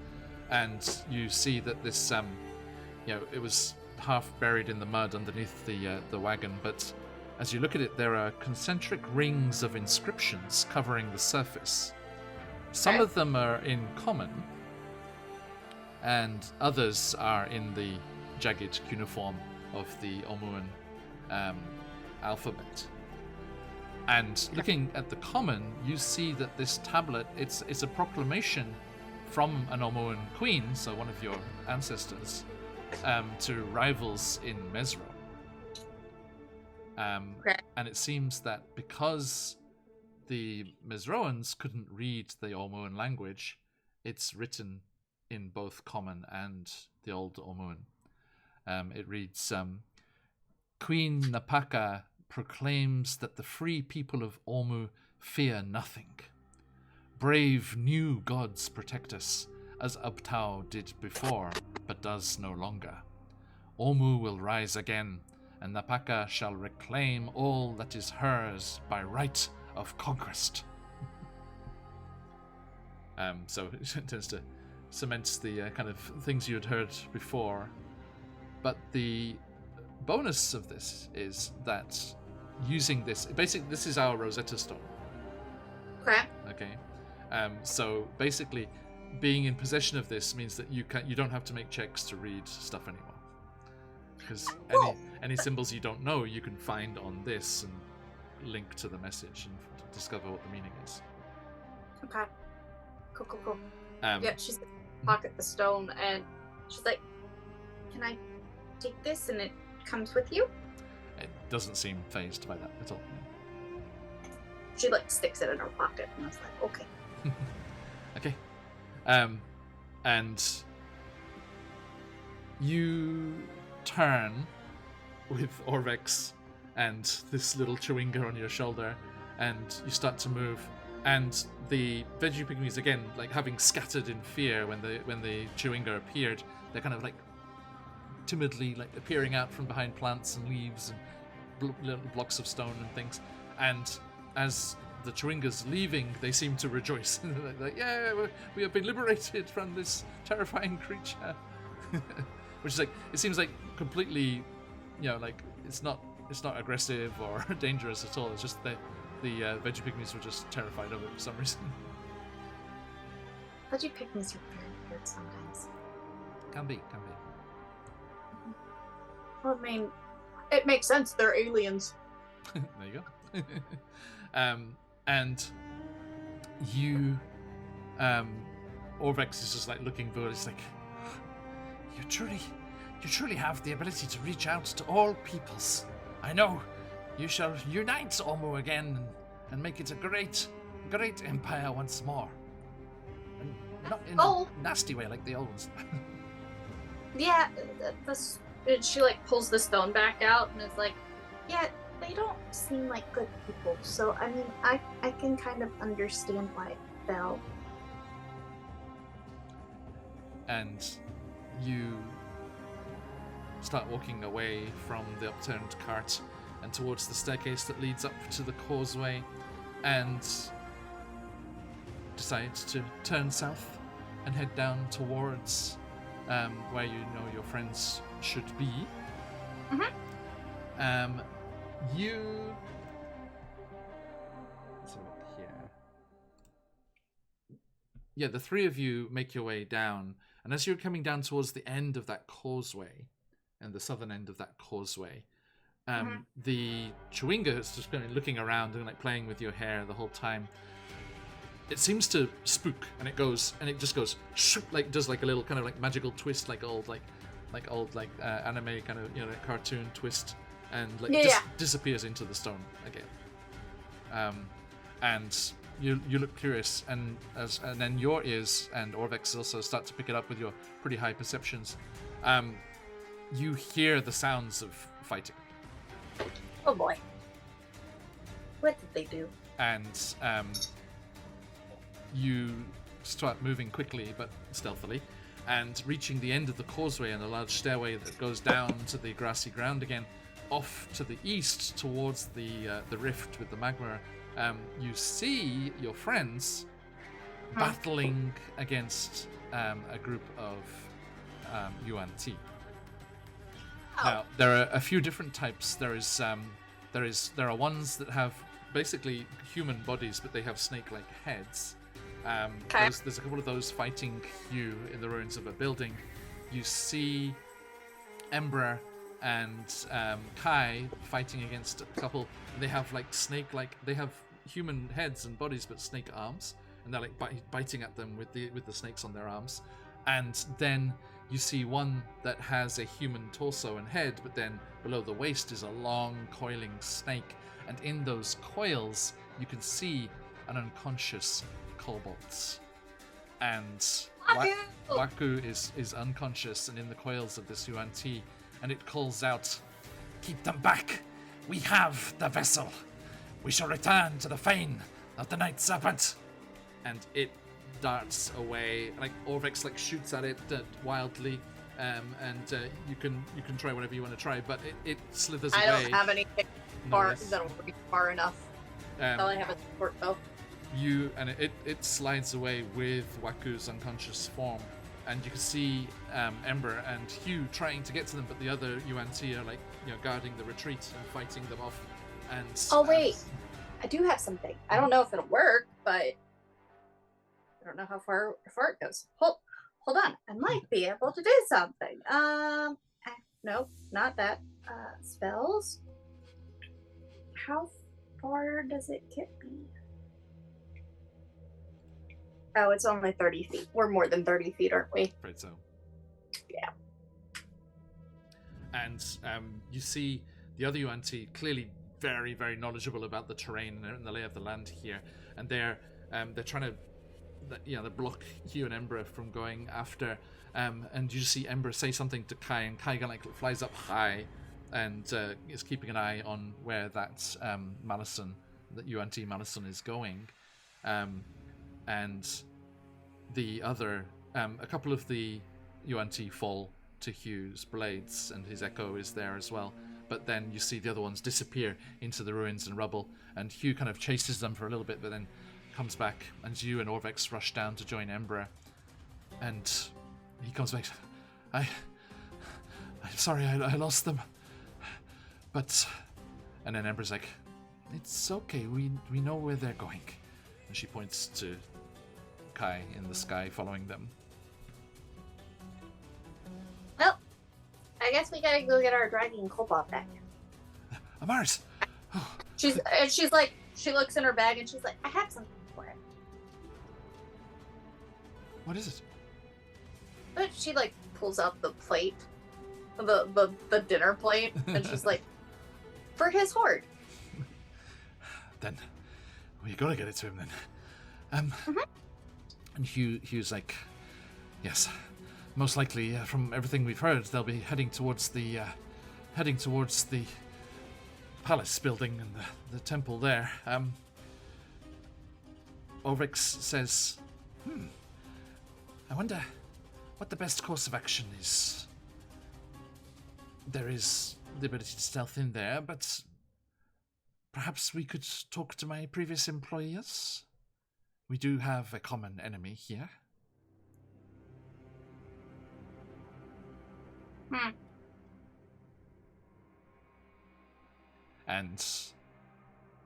and you see that this it was half buried in the mud underneath the wagon, but as you look at it, there are concentric rings of inscriptions covering the surface. Some of them are in common, and others are in the jagged cuneiform of the Olmoen alphabet. And looking at the common, you see that this tablet, it's a proclamation from an Olmoen queen, so one of your ancestors, to rivals in Mesro. And it seems that because the Mesroans couldn't read the Olmoen language, it's written in both common and the old Olmoen. It reads, Queen Napaka proclaims that the free people of Olmu fear nothing. Brave new gods protect us, as Ubtao did before, but does no longer. Olmu will rise again, and Napaka shall reclaim all that is hers by right of conquest. So it tends to cement the kind of things you had heard before. But the bonus of this is that using this, basically this is our Rosetta Stone. Okay. So basically, being in possession of this means that you don't have to make checks to read stuff anymore. Because any symbols you don't know, you can find on this and link to the message and discover what the meaning is. Okay. Cool. Yeah, she's like, pocket the stone, and she's like, "Can I take this and it comes with you?" It doesn't seem phased by that at all. She like sticks it in her pocket, and I was like, "Okay." Okay. And you turn with Orvex and this little Chewinga on your shoulder, and you start to move. And the veggie pygmies, again, like having scattered in fear when the Chewinga appeared, they're kind of like timidly like appearing out from behind plants and leaves and little blocks of stone and things. And as the Chewinga's leaving, they seem to rejoice. Like, yeah, we have been liberated from this terrifying creature. Which is like, it seems like completely, like it's not aggressive or dangerous at all. It's just that the veggie pygmies were just terrified of it for some reason. Veggie pygmies are very weird sometimes. Can be. Well, I mean, it makes sense. They're aliens. There you go. And you, Orvex is just like looking forward. It's like, you truly have the ability to reach out to all peoples. I know. You shall unite Olmu again and make it a great empire once more. And not in a nasty way like the old ones. Yeah, she like pulls the stone back out and is like, yeah, they don't seem like good people. So I mean, I can kind of understand why it fell. And you start walking away from the upturned cart and towards the staircase that leads up to the causeway, and decide to turn south and head down towards where you know your friends should be. You... Let's have a look here. Yeah, the three of you make your way down, and as you're coming down towards the end of that causeway, and the southern end of that causeway, the Chewinga is just kind of looking around and like playing with your hair the whole time. It seems to spook, and it just goes shoop, like does like a little kind of like magical twist, like old anime kind of, you know, cartoon twist, and like disappears into the stone again. And you look curious, and then your ears and Orvex also start to pick it up with your pretty high perceptions. You hear the sounds of fighting. Oh boy. What did they do? And you start moving quickly but stealthily, and reaching the end of the causeway and a large stairway that goes down to the grassy ground again. Off to the east towards the rift with the magma, you see your friends battling against a group of UNT. Now, there are a few different types. There are ones that have basically human bodies, but they have snake-like heads. There's a couple of those fighting you in the ruins of a building. You see Ember and Kai fighting against a couple. They have like snake-like. They have human heads and bodies, but snake arms, and they're like biting at them with the snakes on their arms. And then you see one that has a human torso and head, but then below the waist is a long coiling snake. And in those coils, you can see an unconscious kobolds. And Waku is unconscious and in the coils of this UNT, and it calls out, "Keep them back! We have the vessel! We shall return to the fane of the Night Serpent!" And it darts away, like Orvex like shoots at it wildly, and you can try whatever you want to try, but it slithers away. I don't have anything that'll reach far enough. All I have is a short bow. It slides away with Waku's unconscious form, and you can see Ember and Hugh trying to get to them, but the other UNT are like, you know, guarding the retreat and fighting them off. And wait, I do have something. I don't know if it'll work, but I don't know how far it goes. Hold on, I might be able to do something. No, not that. Spells. How far does it get me? Oh, it's only 30 feet. We're more than 30 feet, aren't we? Right, so. Yeah. And you see the other UNT clearly very, very knowledgeable about the terrain and the lay of the land here, and they're trying to, they block Hugh and Ember from going after. And you just see Ember say something to Kai, and Kai like flies up high, and is keeping an eye on where that UNT Malison is going. And the other, a couple of the UNT fall to Hugh's blades, and his echo is there as well. But then you see the other ones disappear into the ruins and rubble, and Hugh kind of chases them for a little bit, but then comes back, and you and Orvex rush down to join Ember. And he comes back. I'm sorry, I lost them. But, and then Ember's like, "It's okay, we know where they're going." And she points to Kai in the sky following them. Well, I guess we gotta go get our dragon cobalt back. Amaris! She looks in her bag and she's like, "I have something for it." What is it? But she like pulls out the plate, the dinner plate, and she's like, "For his hoard." Then we gotta get it to him then. And Hugh's like, "Yes, most likely from everything we've heard, they'll be heading towards the palace building and the temple there." Orvex says, "I wonder what the best course of action is." there is the ability to stealth in there, but perhaps we could talk to my previous employers. We do have a common enemy here. And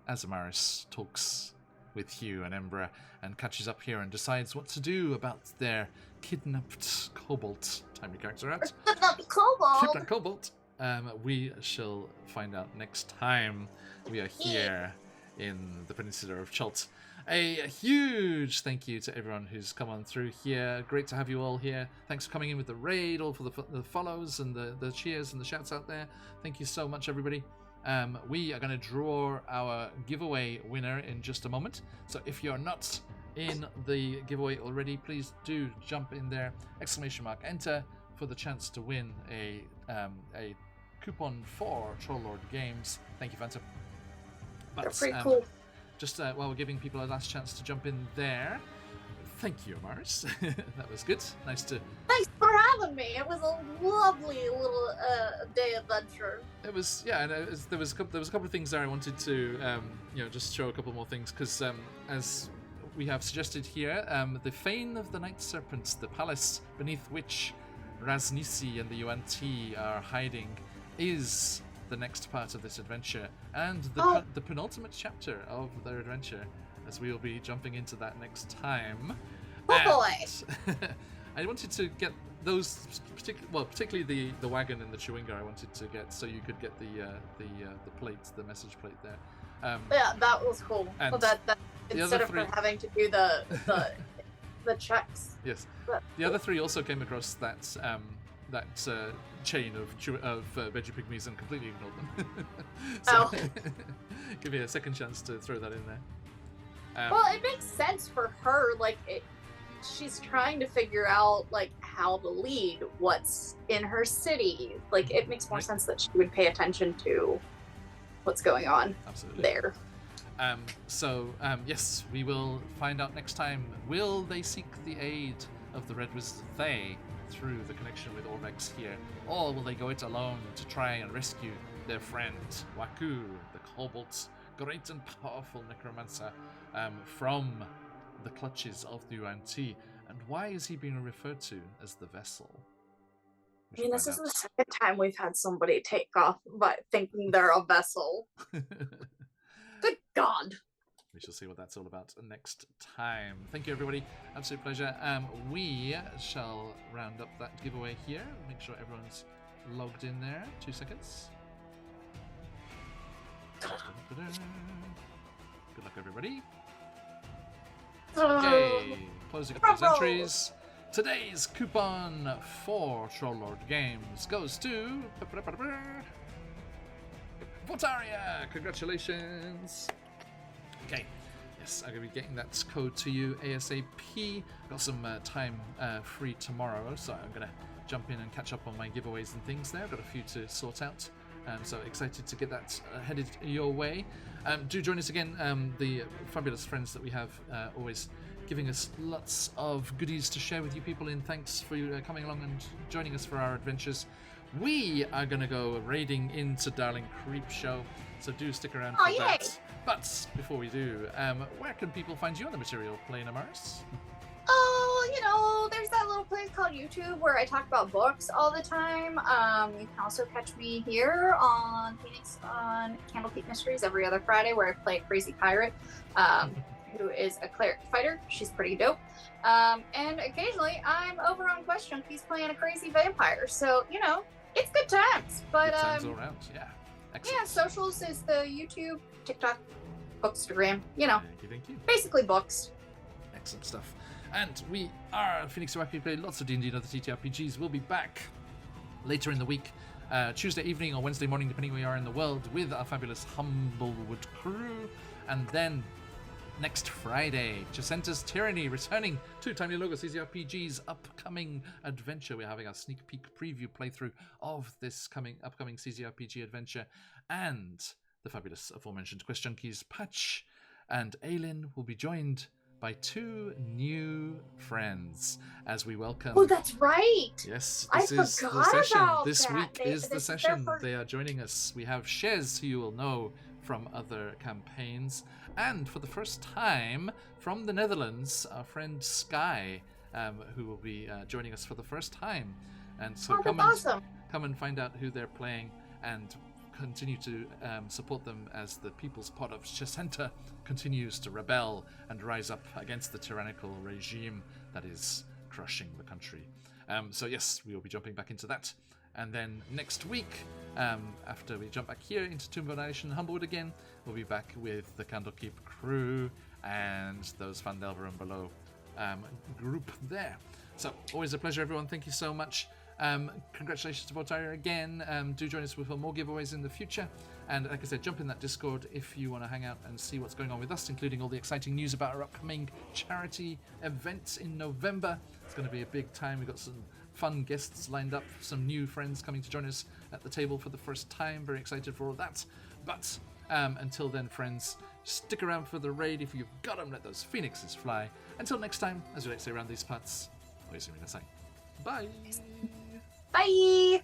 Azamaris talks with Hugh and Embra and catches up here and decides what to do about their kidnapped kobold. Time your character out. Kidnapped kobold. Kidnapped kobold. We shall find out next time we are here in the Peninsula of Chult. A huge thank you to everyone who's come on through here. Great to have you all here. Thanks for coming in with the raid, all for the follows and the cheers and the shouts out there. Thank you so much, everybody. We are going to draw our giveaway winner in just a moment. So if you're not in the giveaway already, please do jump in there, ! Enter for the chance to win a coupon for Troll-Lord Games. Thank you, Fanta. But, they're pretty cool. Just while we're giving people a last chance to jump in there, thank you, Amaris. That was good. Nice to... Thanks for having me. It was a lovely little day adventure. It was, yeah, and there was a couple of things there I wanted to, just show a couple more things, because as we have suggested here, the Fane of the Night Serpents, the palace beneath which Raznisi and the UNT are hiding, is the next part of this adventure, and the penultimate chapter of their adventure, as we will be jumping into that next time. Oh boy! I wanted to get those, particularly the wagon and the chewinga. I wanted to get so you could get the plate, the message plate there. Yeah, that was cool. Well, that instead of 3... having to do the checks. Yes, the other 3 also came across that chain of veggie pygmies and completely ignored them. So, give me a second chance to throw that in there. Well, it makes sense for her. Like, she's trying to figure out like how to lead what's in her city. Like, it makes more sense that she would pay attention to what's going on there. Yes, we will find out next time. Will they seek the aid of the Red Wizard Thay through the connection with Orvex here, or will they go it alone to try and rescue their friend Waku, the Kobold's great and powerful necromancer, from the clutches of the UNT? And why is he being referred to as the Vessel? I mean, this is the second time we've had somebody take off by thinking they're a vessel. Good God. We shall see what that's all about next time. Thank you, everybody. Absolute pleasure. We shall round up that giveaway here. Make sure everyone's logged in there. 2 seconds. Good luck, everybody. Okay, closing up those entries. Today's coupon for Troll-Lord Games goes to Voltaria. Congratulations. Okay, yes, I'm going to be getting that code to you ASAP. Got some time free tomorrow, so I'm going to jump in and catch up on my giveaways and things there. Got a few to sort out, so excited to get that headed your way. Do join us again, the fabulous friends that we have, always giving us lots of goodies to share with you people, and thanks for you coming along and joining us for our adventures. We are going to go raiding into Darling Creepshow, so do stick around for that. But before we do, where can people find you on the material plane, Amaris? Oh, there's that little place called YouTube where I talk about books all the time. You can also catch me here on Phoenix on Candlekeep Mysteries every other Friday, where I play a crazy pirate who is a cleric fighter. She's pretty dope. And occasionally I'm over on QuestJunkies playing a crazy vampire. So, it's good times. But good times all around, yeah. Excellent. Yeah, socials is the YouTube, TikTok, Bookstagram, Thank you. Basically books. Excellent stuff. And we are PhoenixUK. We play lots of D&D and other TTRPGs. We'll be back later in the week, Tuesday evening or Wednesday morning, depending where you are in the world, with our fabulous Humblewood crew. And then next Friday, Jacenta's Tyranny, returning to Tiny Logo CCRPG's upcoming adventure. We're having our sneak peek preview playthrough of this upcoming CCRPG adventure, and the fabulous aforementioned Quest Junkies Patch and Aylin will be joined by 2 new friends as we welcome. Oh, that's right. Yes, I this is the forgot session. about This that. week is the This is their session. first- They are joining us. We have Shez, who you will know from other campaigns, and for the first time from the Netherlands, our friend Sky, who will be joining us for the first time. And so Oh, that's awesome. come and find out who they're playing and continue to support them as the People's Pot of Chesenta continues to rebel and rise up against the tyrannical regime that is crushing the country. So yes, we will be jumping back into that. And then next week, after we jump back here into Tomb of Annihilation Humblewood again, we'll be back with the Candlekeep crew and those Fandelver and Below group there. So always a pleasure, everyone. Thank you so much. Congratulations to Voltaire again. Do join us for more giveaways in the future. And like I said, jump in that Discord if you want to hang out and see what's going on with us, including all the exciting news about our upcoming charity events in November. It's going to be a big time. We've got some fun guests lined up, some new friends coming to join us at the table for the first time. Very excited for all that. But until then, friends, stick around for the raid. If you've got them, let those phoenixes fly. Until next time, as we like to say around these parts, bye. Bye.